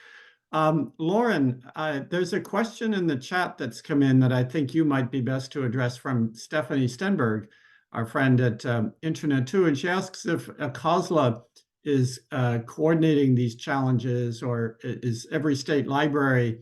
Lauren, there's a question in the chat that's come in that I think you might be best to address from Stephanie Stenberg, our friend at Internet 2, and she asks if COSLA is coordinating these challenges, or is every state library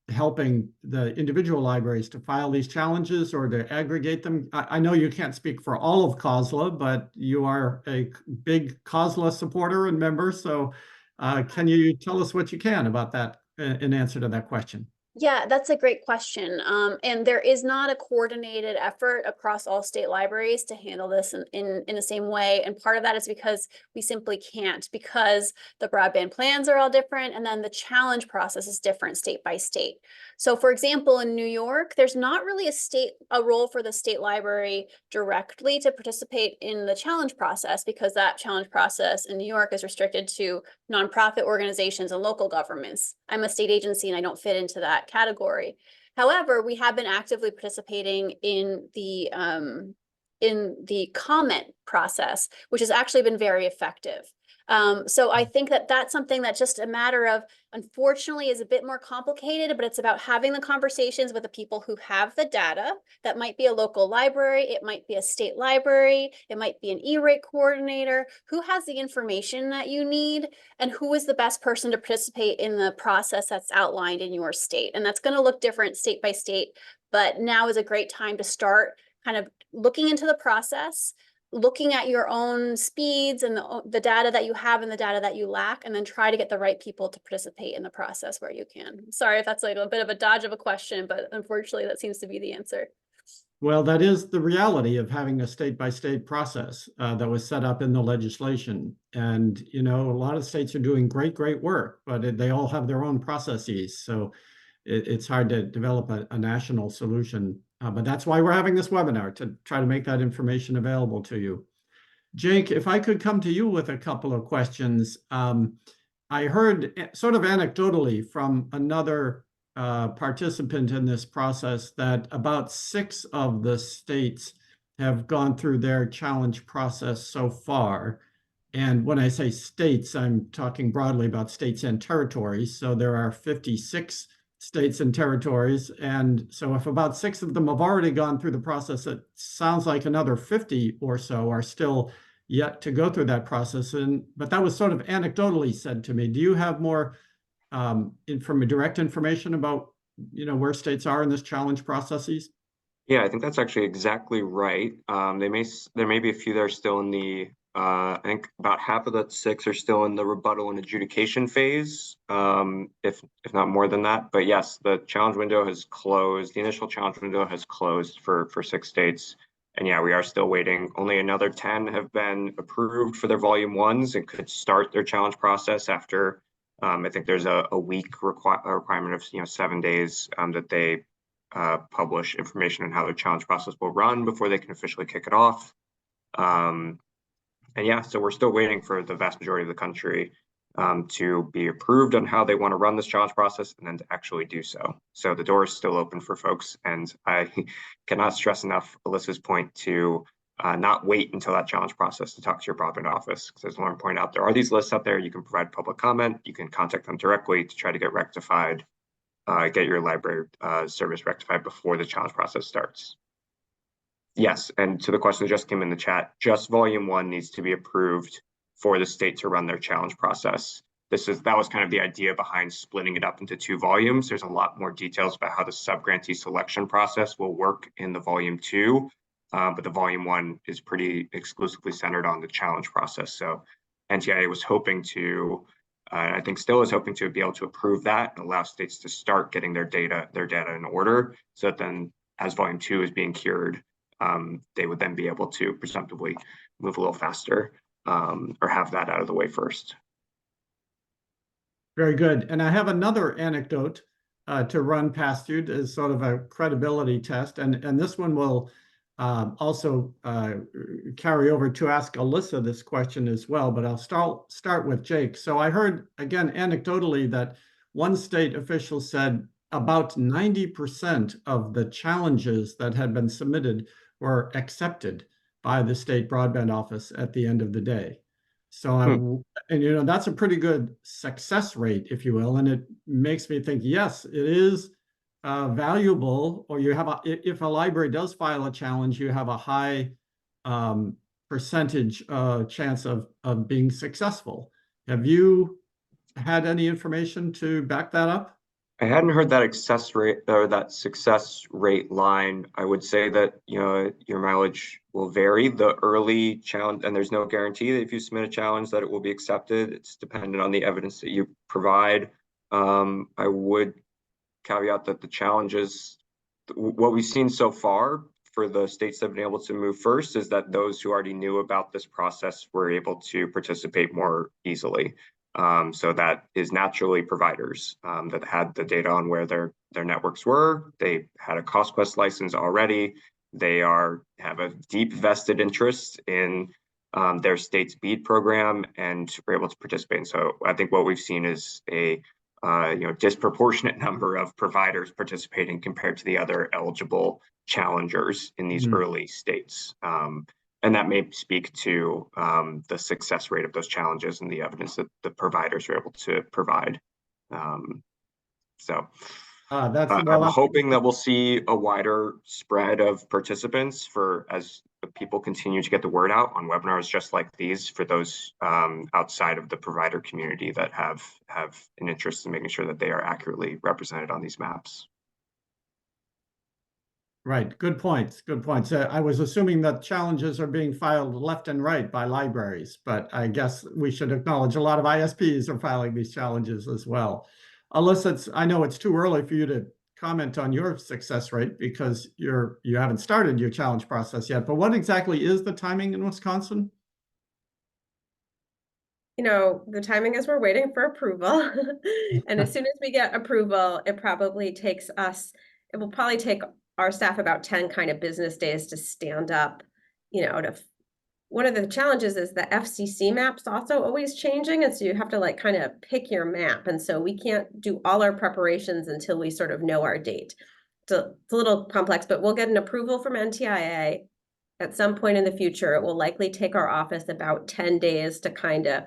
helping the individual libraries to file these challenges or to aggregate them? I know you can't speak for all of COSLA, but you are a big COSLA supporter and member, so can you tell us what you can about that in answer to that question? Yeah, that's a great question. And there is not a coordinated effort across all state libraries to handle this in the same way. And part of that is because we simply can't, because the broadband plans are all different. And then the challenge process is different state by state. So for example, in New York, there's not really a role for the state library directly to participate in the challenge process, because that challenge process in New York is restricted to nonprofit organizations and local governments. I'm a state agency and I don't fit into that category. However, we have been actively participating in the comment process, which has actually been very effective. So I think that that's something that just a matter of, unfortunately, is a bit more complicated, but it's about having the conversations with the people who have the data. That might be a local library, it might be a state library, it might be an E-rate coordinator, who has the information that you need, and who is the best person to participate in the process that's outlined in your state. And that's going to look different state by state, but now is a great time to start kind of looking into the process, looking at your own speeds and the data that you have and the data that you lack, and then try to get the right people to participate in the process where you can. Sorry if that's like a bit of a dodge of a question, but unfortunately that seems to be the answer. Well, that is the reality of having a state-by-state process that was set up in the legislation. And, you know, a lot of states are doing great work, but they all have their own processes. So it's hard to develop a national solution. But that's why we're having this webinar, to try to make that information available to you. Jake, if I could come to you with a couple of questions. I heard sort of anecdotally from another participant in this process that about 6 of the states have gone through their challenge process so far. And when I say states, I'm talking broadly about states and territories. So there are 56 states and territories. And so if about 6 of them have already gone through the process, it sounds like another 50 or so are still yet to go through that process. But that was sort of anecdotally said to me. Do you have more direct information about, you know, where states are in this challenge processes? Yeah, I think that's actually exactly right. There may be a few that are still in the I think about half of the 6 are still in the rebuttal and adjudication phase, if not more than that. But yes, the challenge window has closed. The initial challenge window has closed for 6 states. And yeah, we are still waiting. Only another 10 have been approved for their volume 1s and could start their challenge process after, I think there's a week requirement of 7 days that they publish information on how their challenge process will run before they can officially kick it off. And yeah, so we're still waiting for the vast majority of the country to be approved on how they want to run this challenge process and then to actually do so. So the door is still open for folks. And I cannot stress enough Alyssa's point to not wait until that challenge process to talk to your broadband office. Because as Lauren pointed out, there are these lists out there. You can provide public comment. You can contact them directly to try to get rectified, get your library service rectified before the challenge process starts. Yes, and to the question that just came in the chat, just volume 1 needs to be approved for the state to run their challenge process. That was kind of the idea behind splitting it up into 2 volumes. There's a lot more details about how the subgrantee selection process will work in the volume 2, but the volume 1 is pretty exclusively centered on the challenge process. So NTIA was hoping to, I think still is hoping to be able to approve that and allow states to start getting their data in order, so that then as volume 2 is being cured, they would then be able to presumptively move a little faster, or have that out of the way first. Very good. And I have another anecdote to run past you as sort of a credibility test. And this one will also carry over to ask Alyssa this question as well, but I'll start with Jake. So I heard, again, anecdotally, that one state official said about 90% of the challenges that had been submitted were accepted by the state broadband office at the end of the day. So, and that's a pretty good success rate, if you will, and it makes me think, yes, it is valuable, or if a library does file a challenge, you have a high percentage chance of being successful. Have you had any information to back that up? I hadn't heard that success rate line. I would say that your mileage will vary. The early challenge, and there's no guarantee that if you submit a challenge that it will be accepted. It's dependent on the evidence that you provide. I would caveat that the challenges, what we've seen so far for the states that have been able to move first, is that those who already knew about this process were able to participate more easily. So that is naturally providers that had the data on where their networks were. They had a CostQuest license already. They have a deep vested interest in their state's BEAD program and were able to participate. And so I think what we've seen is a disproportionate number of providers participating compared to the other eligible challengers in these early states. And that may speak to the success rate of those challenges and the evidence that the providers are able to provide. I'm hoping that we'll see a wider spread of participants as people continue to get the word out on webinars just like these, for those outside of the provider community that have an interest in making sure that they are accurately represented on these maps. Right. Good points. Good points. I was assuming that challenges are being filed left and right by libraries, but I guess we should acknowledge a lot of ISPs are filing these challenges as well. Alyssa, I know it's too early for you to comment on your success rate because you haven't started your challenge process yet, but what exactly is the timing in Wisconsin? The timing is we're waiting for approval. And as soon as we get approval, it will probably take our staff about 10 kind of business days to stand up, one of the challenges is the FCC map's also always changing. And so you have to kind of pick your map. And so we can't do all our preparations until we sort of know our date. So it's a little complex, but we'll get an approval from NTIA at some point in the future. It will likely take our office about 10 days to kind of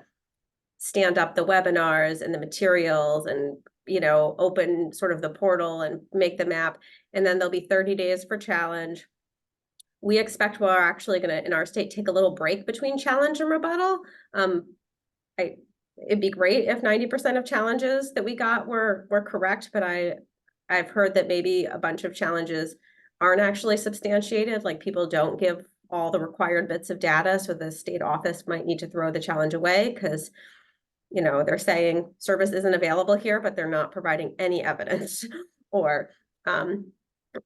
stand up the webinars and the materials and open sort of the portal and make the map. And then there'll be 30 days for challenge. We expect we're actually going to, in our state, take a little break between challenge and rebuttal. It'd be great if 90% of challenges that we got were correct, but I've heard that maybe a bunch of challenges aren't actually substantiated, like people don't give all the required bits of data. So the state office might need to throw the challenge away because, you know, they're saying service isn't available here, but they're not providing any evidence or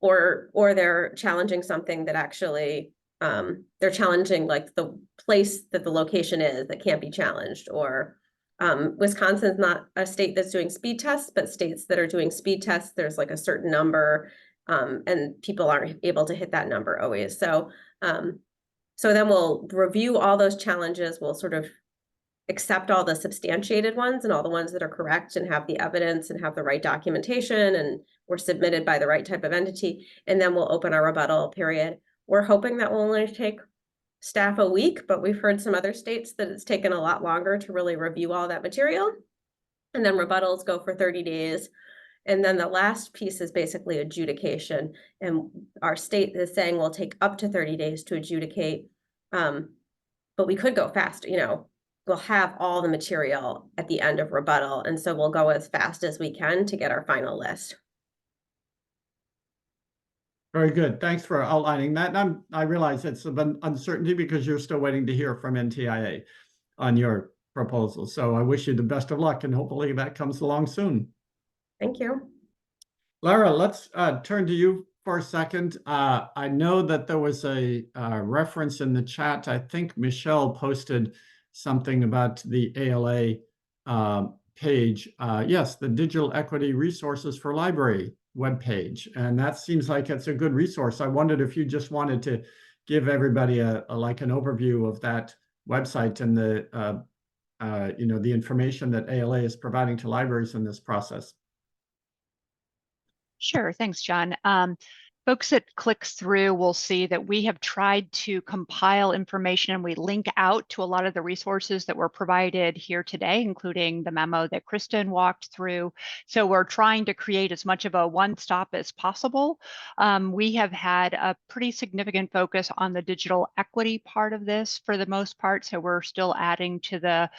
they're challenging something that actually they're challenging like the place that the location is that can't be challenged. Or Wisconsin's not a state that's doing speed tests, but states that are doing speed tests, there's like a certain number and people aren't able to hit that number always. So then we'll review all those challenges. We'll sort of accept all the substantiated ones and all the ones that are correct and have the evidence and have the right documentation and were submitted by the right type of entity. And then we'll open our rebuttal period. We're hoping that will only take staff a week, but we've heard some other states that it's taken a lot longer to really review all that material. And then rebuttals go for 30 days. And then the last piece is basically adjudication. And our state is saying we'll take up to 30 days to adjudicate. But we could go faster, you know, we'll have all the material at the end of rebuttal. And so we'll go as fast as we can to get our final list. Very good. Thanks for outlining that. And I realize it's an uncertainty because you're still waiting to hear from NTIA on your proposal. So I wish you the best of luck and hopefully that comes along soon. Thank you. Lara, let's turn to you for a second. I know that there was a reference in the chat. I think Michelle posted something about the ALA page. Yes, the Digital Equity Resources for Library webpage. And that seems like it's a good resource. I wondered if you just wanted to give everybody like an overview of that website and the you know, the information that ALA is providing to libraries in this process. Sure, thanks, John. Folks that click through will see that we have tried to compile information and we link out to a lot of the resources that were provided here today, including the memo that Kristen walked through. So we're trying to create as much of a one-stop as possible. We have had a pretty significant focus on the digital equity part of this for the most part. So we're still adding to the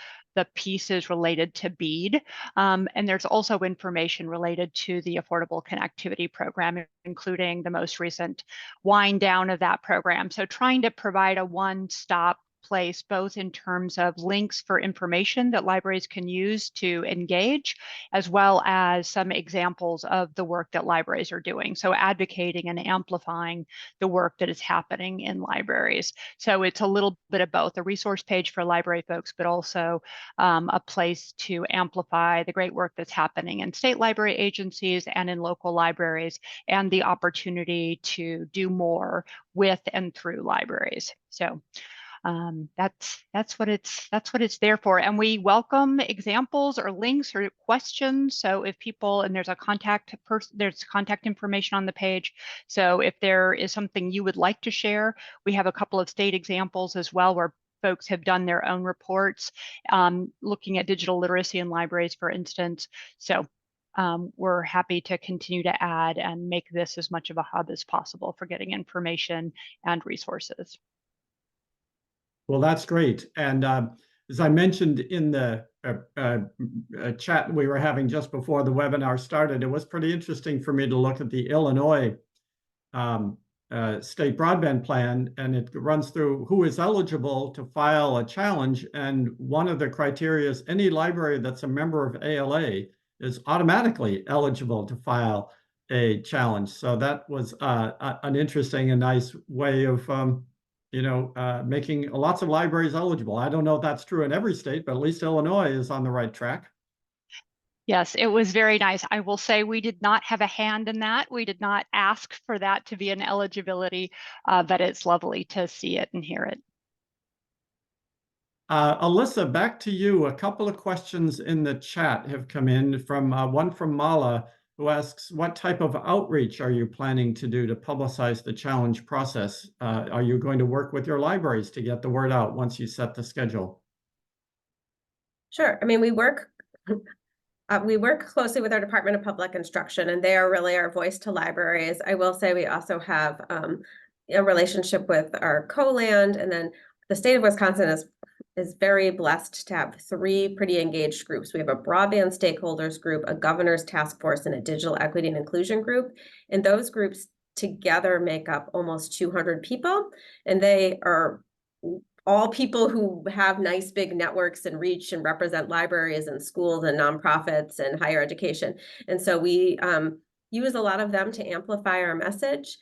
pieces related to BEAD. And there's also information related to the Affordable Connectivity Program, including the most recent wind down of that program. So trying to provide a one-stop place, both in terms of links for information that libraries can use to engage, as well as some examples of the work that libraries are doing. So advocating and amplifying the work that is happening in libraries. So it's a little bit of both, a resource page for library folks, but also a place to amplify the great work that's happening in state library agencies and in local libraries, and the opportunity to do more with and through libraries. So that's what it's there for. And we welcome examples or links or questions. So if people, and there's contact information on the page. So if there is something you would like to share, we have a couple of state examples as well where folks have done their own reports, looking at digital literacy in libraries, for instance. So we're happy to continue to add and make this as much of a hub as possible for getting information and resources. Well, that's great. And as I mentioned in the chat we were having just before the webinar started, it was pretty interesting for me to look at the Illinois state broadband plan, and it runs through who is eligible to file a challenge. And one of the criteria is any library that's a member of ALA is automatically eligible to file a challenge. So that was an interesting and nice way of you know, making lots of libraries eligible. I don't know if that's true in every state, but at least Illinois is on the right track. Yes, it was very nice. I will say we did not have a hand in that. We did not ask for that to be an eligibility, but it's lovely to see it and hear it. Alyssa, back to you. A couple of questions in the chat have come in from one from Mala, who asks, what type of outreach are you planning to do to publicize the challenge process? Are you going to work with your libraries to get the word out once you set the schedule? Sure. I mean, we work closely with our Department of Public Instruction, and they are really our voice to libraries. I will say we also have a relationship with our co-land, and then the state of Wisconsin is very blessed to have 3 pretty engaged groups. We have a broadband stakeholders group, a governor's task force, and a digital equity and inclusion group. And those groups together make up almost 200 people, and they are all people who have nice big networks and reach and represent libraries and schools and nonprofits and higher education. And so we use a lot of them to amplify our message.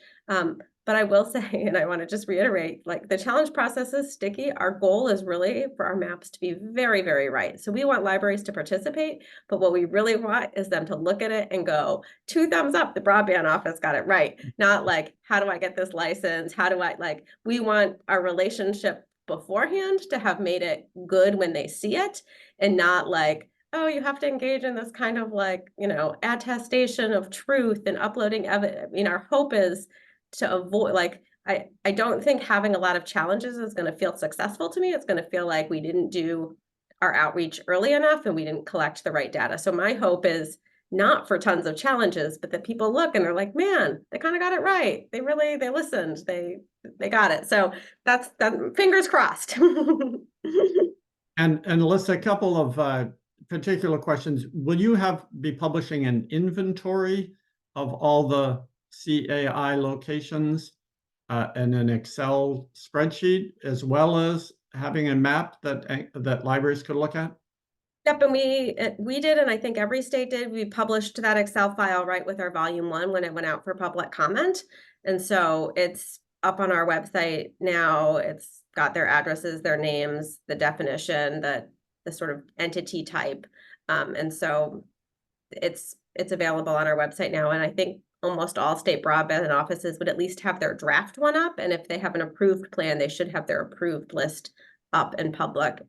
But I will say, and I want to just reiterate, like the challenge process is sticky. Our goal is really for our maps to be very, very right. So we want libraries to participate, but what we really want is them to look at it and go, 2 thumbs up, the broadband office got it right. Not like, how do I get this license? How do I, like, we want our relationship beforehand to have made it good when they see it, and not like, oh, you have to engage in this kind of like, you know, attestation of truth and uploading evidence. I mean, our hope is to avoid, like, I don't think having a lot of challenges is going to feel successful to me. It's going to feel like we didn't do our outreach early enough and we didn't collect the right data. So my hope is not for tons of challenges, but that people look and they're like, man, they kind of got it right. They listened, they got it. So that's fingers crossed. And Alyssa, a couple of particular questions. Will you be publishing an inventory of all the CAI locations and an Excel spreadsheet, as well as having a map that libraries could look at? Yep, and we did, and I think every state did. We published that Excel file right with our volume 1 when it went out for public comment. And so it's up on our website now. It's got their addresses, their names, the definition, the sort of entity type. And so it's available on our website now. And I think almost all state broadband offices would at least have their draft one up. And if they have an approved plan, they should have their approved list up in public.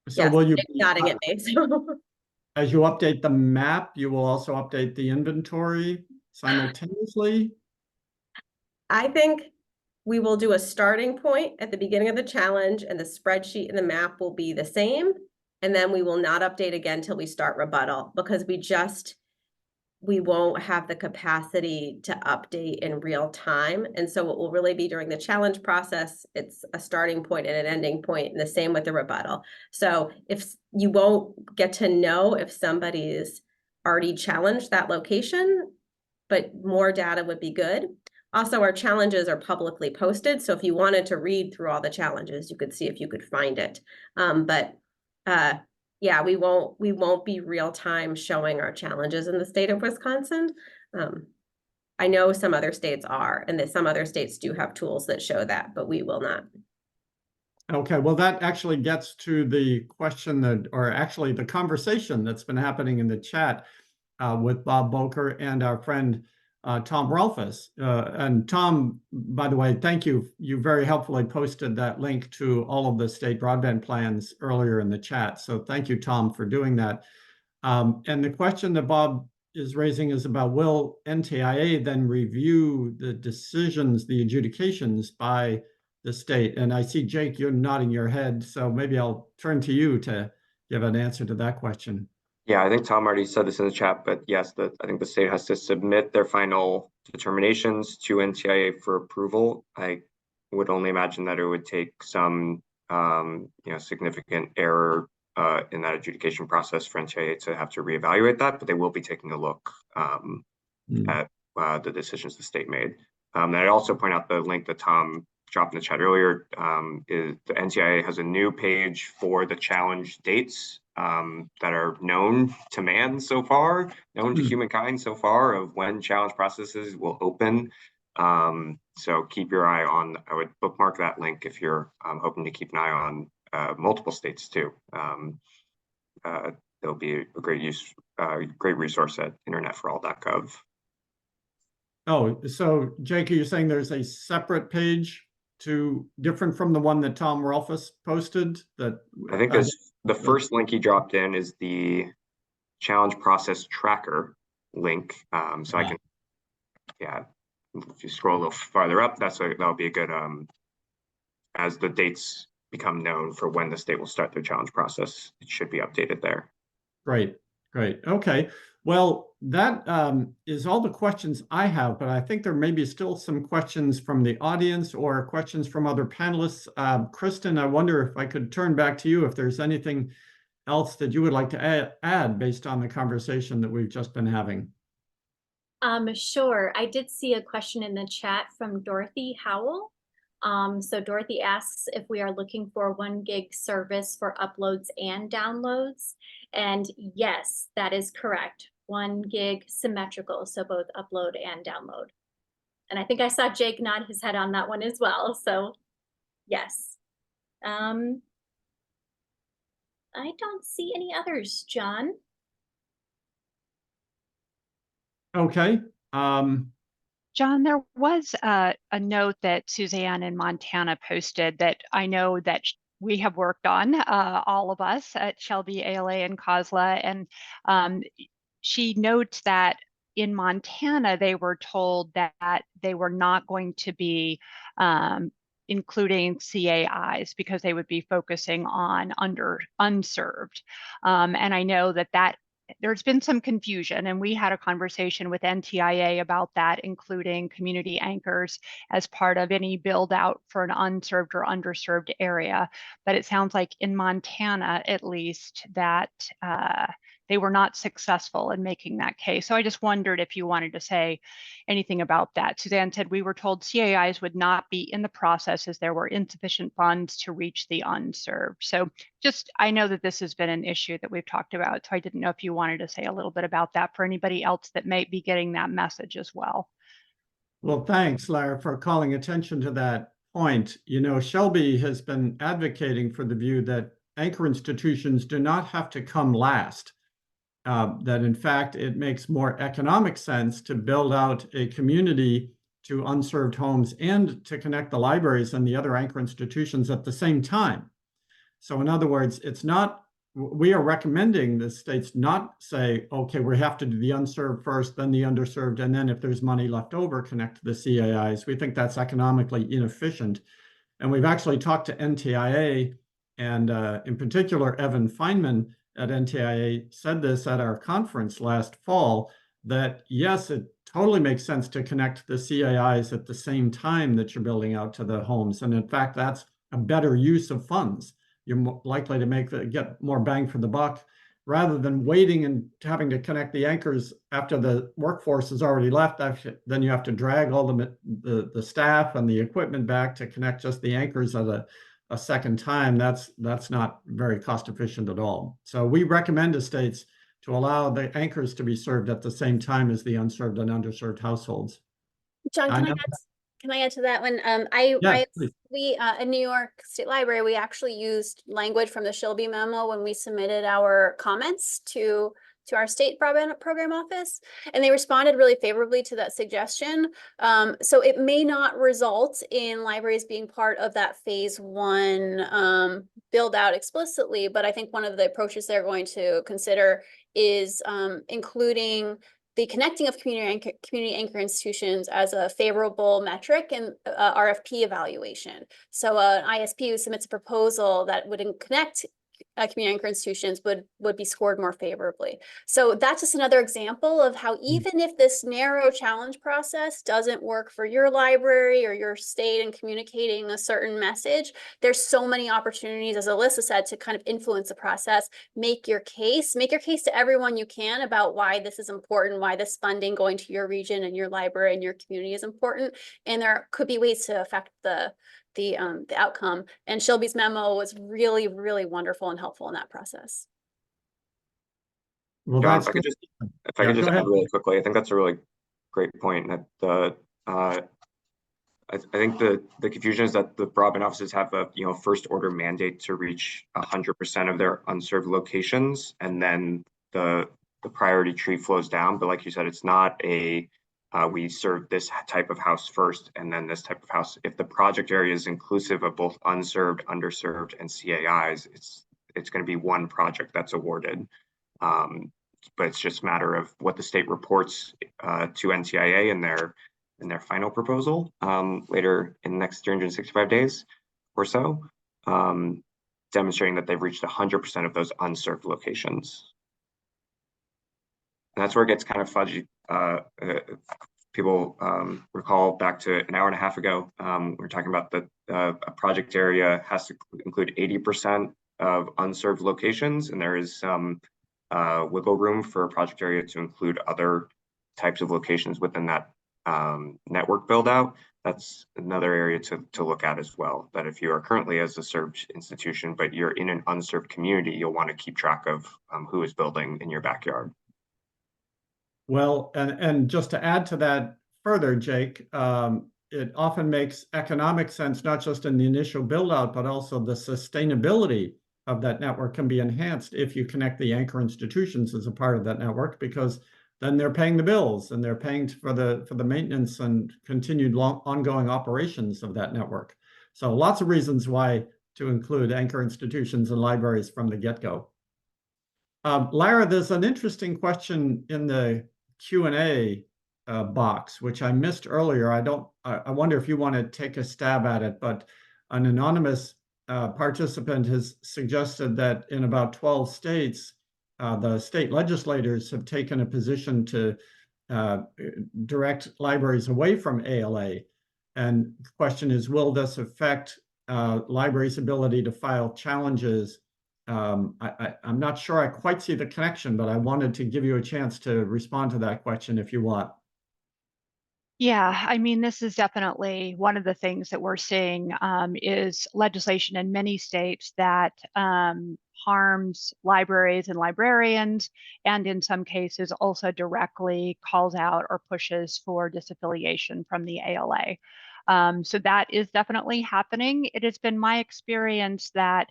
So yes, will you nodding at me? So. As you update the map, you will also update the inventory simultaneously? I think we will do a starting point at the beginning of the challenge, and the spreadsheet and the map will be the same. And then we will not update again till we start rebuttal, because we won't have the capacity to update in real time. And so what will really be during the challenge process, it's a starting point and an ending point, and the same with the rebuttal. So if you won't get to know if somebody's already challenged that location, but more data would be good. Also, our challenges are publicly posted. So if you wanted to read through all the challenges, you could see if you could find it. Yeah, we won't be real time showing our challenges in the state of Wisconsin. I know some other states are, and that some other states do have tools that show that, but we will not. Okay, well, that actually gets to the question or actually the conversation that's been happening in the chat with Bob Boker and our friend Tom Rolfes. And Tom, by the way, thank you. You very helpfully posted that link to all of the state broadband plans earlier in the chat. So thank you, Tom, for doing that. And the question that Bob is raising is about, will NTIA then review the decisions, the adjudications by the state? And I see, Jake, you're nodding your head. So maybe I'll turn to you to give an answer to that question. Yeah, I think Tom already said this in the chat, but yes, I think the state has to submit their final determinations to NTIA for approval. I would only imagine that it would take some significant error in that adjudication process for NTIA to have to reevaluate that, but they will be taking a look at the decisions the state made. And I'd also point out the link that Tom dropped in the chat earlier. Is the NTIA has a new page for the challenge dates that are known to man so far, known to humankind so far, of when challenge processes will open. So keep your eye on, I would bookmark that link if you're hoping to keep an eye on multiple states too. There'll be a great resource at internetforall.gov. Oh, so Jake, are you saying there's a separate page different from the one that Tom Rolfes posted? That I think the first link he dropped in is the challenge process tracker link. So I can, if you scroll a little farther up, that'll be a good, as the dates become known for when the state will start their challenge process, it should be updated there. Great. Okay. Well, that is all the questions I have, but I think there may be still some questions from the audience or questions from other panelists. Kristen, I wonder if I could turn back to you if there's anything else that you would like to add based on the conversation that we've just been having. Sure. I did see a question in the chat from Dorothy Howell. So Dorothy asks if we are looking for 1 gig service for uploads and downloads. And yes, that is correct. 1 gig symmetrical, so both upload and download. And I think I saw Jake nod his head on that one as well. So yes. I don't see any others, John. Okay. John, there was a note that Suzanne in Montana posted that I know that we have worked on, all of us at Shelby, ALA, and COSLA, and she notes that in Montana, they were told that they were not going to be including CAIs because they would be focusing on unserved. And I know that there's been some confusion, and we had a conversation with NTIA about that, including community anchors as part of any build out for an unserved or underserved area. But it sounds like in Montana, at least, that they were not successful in making that case. So I just wondered if you wanted to say anything about that. Suzanne said we were told CAIs would not be in the process as there were insufficient funds to reach the unserved. So I know that this has been an issue that we've talked about. So I didn't know if you wanted to say a little bit about that for anybody else that might be getting that message as well. Well, thanks, Lara, for calling attention to that point. You know, Shelby has been advocating for the view that anchor institutions do not have to come last. That in fact, it makes more economic sense to build out a community to unserved homes and to connect the libraries and the other anchor institutions at the same time. So in other words, we are recommending the states not say, okay, we have to do the unserved first, then the underserved, and then if there's money left over, connect to the CAIs. We think that's economically inefficient. And we've actually talked to NTIA, and in particular, Evan Feynman at NTIA said this at our conference last fall, that yes, it totally makes sense to connect the CAIs at the same time that you're building out to the homes. And in fact, that's a better use of funds. You're more likely to get more bang for the buck rather than waiting and having to connect the anchors after the workforce has already left. Then you have to drag all the staff and the equipment back to connect just the anchors at a second time. That's not very cost efficient at all. So we recommend to states to allow the anchors to be served at the same time as the unserved and underserved households. John, can I add to that one? We in New York State Library, we actually used language from the Shelby memo when we submitted our comments to our state broadband program office, and they responded really favorably to that suggestion. So it may not result in libraries being part of that phase 1 build out explicitly, but I think one of the approaches they're going to consider is including the connecting of community anchor institutions as a favorable metric in RFP evaluation. So an ISP who submits a proposal that would connect community anchor institutions would be scored more favorably. So that's just another example of how even if this narrow challenge process doesn't work for your library or your state in communicating a certain message, there's so many opportunities, as Alyssa said, to kind of influence the process, make your case to everyone you can about why this is important, why this funding going to your region and your library and your community is important. And there could be ways to affect the outcome. And Shelby's memo was really, really wonderful and helpful in that process. Well, John, that's if I could just add really quickly, I think that's a really great point. That I think the confusion is that the broadband offices have a first order mandate to reach 100% of their unserved locations, and then the priority tree flows down. But like you said, it's not a we serve this type of house first and then this type of house. If the project area is inclusive of both unserved, underserved, and CAIs, it's going to be one project that's awarded. But it's just a matter of what the state reports to NTIA in their final proposal later in the next 365 days or so, demonstrating that they've reached 100% of those unserved locations. And that's where it gets kind of fudgy. People recall back to an hour and a half ago, we were talking about that a project area has to include 80% of unserved locations, and there is some wiggle room for a project area to include other types of locations within that network build out, that's another area to look at as well. That if you are currently as a served institution, but you're in an unserved community, you'll want to keep track of who is building in your backyard. Well, and just to add to that further, Jake, it often makes economic sense, not just in the initial build out, but also the sustainability of that network can be enhanced if you connect the anchor institutions as a part of that network, because then they're paying the bills and they're paying for the maintenance and continued ongoing operations of that network. So lots of reasons why to include anchor institutions and libraries from the get-go. Lara, there's an interesting question in the Q&A box, which I missed earlier. I wonder if you want to take a stab at it, but an anonymous participant has suggested that in about 12 states, the state legislators have taken a position to direct libraries away from ALA. And the question is, will this affect libraries' ability to file challenges? I'm not sure I quite see the connection, but I wanted to give you a chance to respond to that question if you want. Yeah, I mean, this is definitely one of the things that we're seeing is legislation in many states that harms libraries and librarians, and in some cases also directly calls out or pushes for disaffiliation from the ALA. So that is definitely happening. It has been my experience that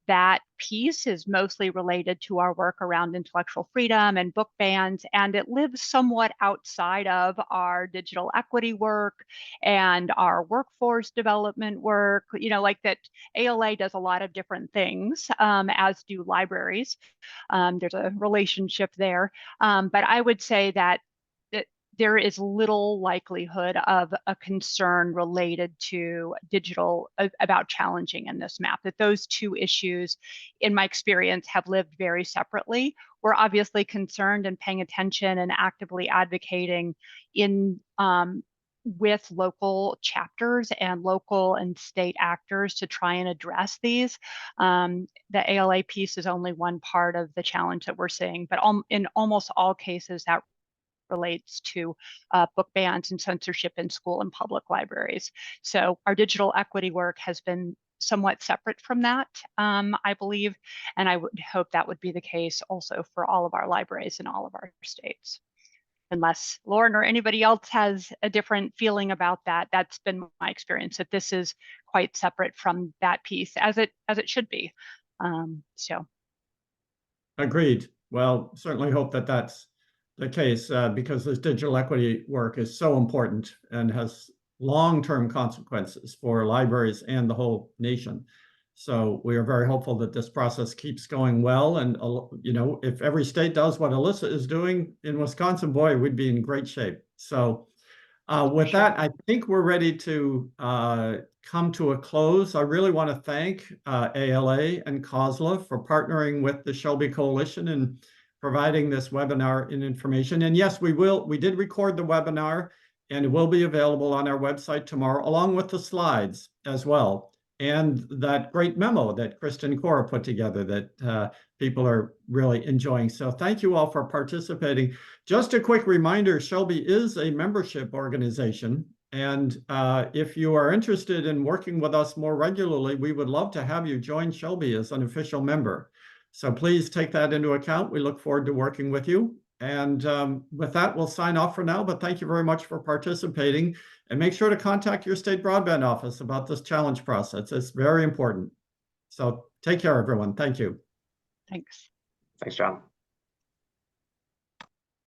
that piece is mostly related to our work around intellectual freedom and book bans, and it lives somewhat outside of our digital equity work and our workforce development work. You know, like that ALA does a lot of different things, as do libraries. There's a relationship there. But I would say that there is little likelihood of a concern related to digital about challenging in this map, that those two issues, in my experience, have lived very separately. We're obviously concerned and paying attention and actively advocating in with local chapters and local and state actors to try and address these. The ALA piece is only one part of the challenge that we're seeing, but in almost all cases that relates to book bans and censorship in school and public libraries. So our digital equity work has been somewhat separate from that, I believe, and I would hope that would be the case also for all of our libraries in all of our states. Unless Lauren or anybody else has a different feeling about that, that's been my experience, that this is quite separate from that piece, as it should be. So. Agreed. Well, certainly hope that that's the case because this digital equity work is so important and has long-term consequences for libraries and the whole nation. So we are very hopeful that this process keeps going well. And, you know, if every state does what Alyssa is doing in Wisconsin, boy, we'd be in great shape. So with that, I think we're ready to come to a close. I really want to thank ALA and COSLA for partnering with the Shelby Coalition and providing this webinar and information. And yes, we did record the webinar and it will be available on our website tomorrow, along with the slides as well. And that great memo that Kristen Cora put together that people are really enjoying. So thank you all for participating. Just a quick reminder, Shelby is a membership organization. And if you are interested in working with us more regularly, we would love to have you join Shelby as an official member. So please take that into account. We look forward to working with you. And with that, we'll sign off for now, but thank you very much for participating. And make sure to contact your state broadband office about this challenge process. It's very important. So take care, everyone. Thank you. Thanks. Thanks, John.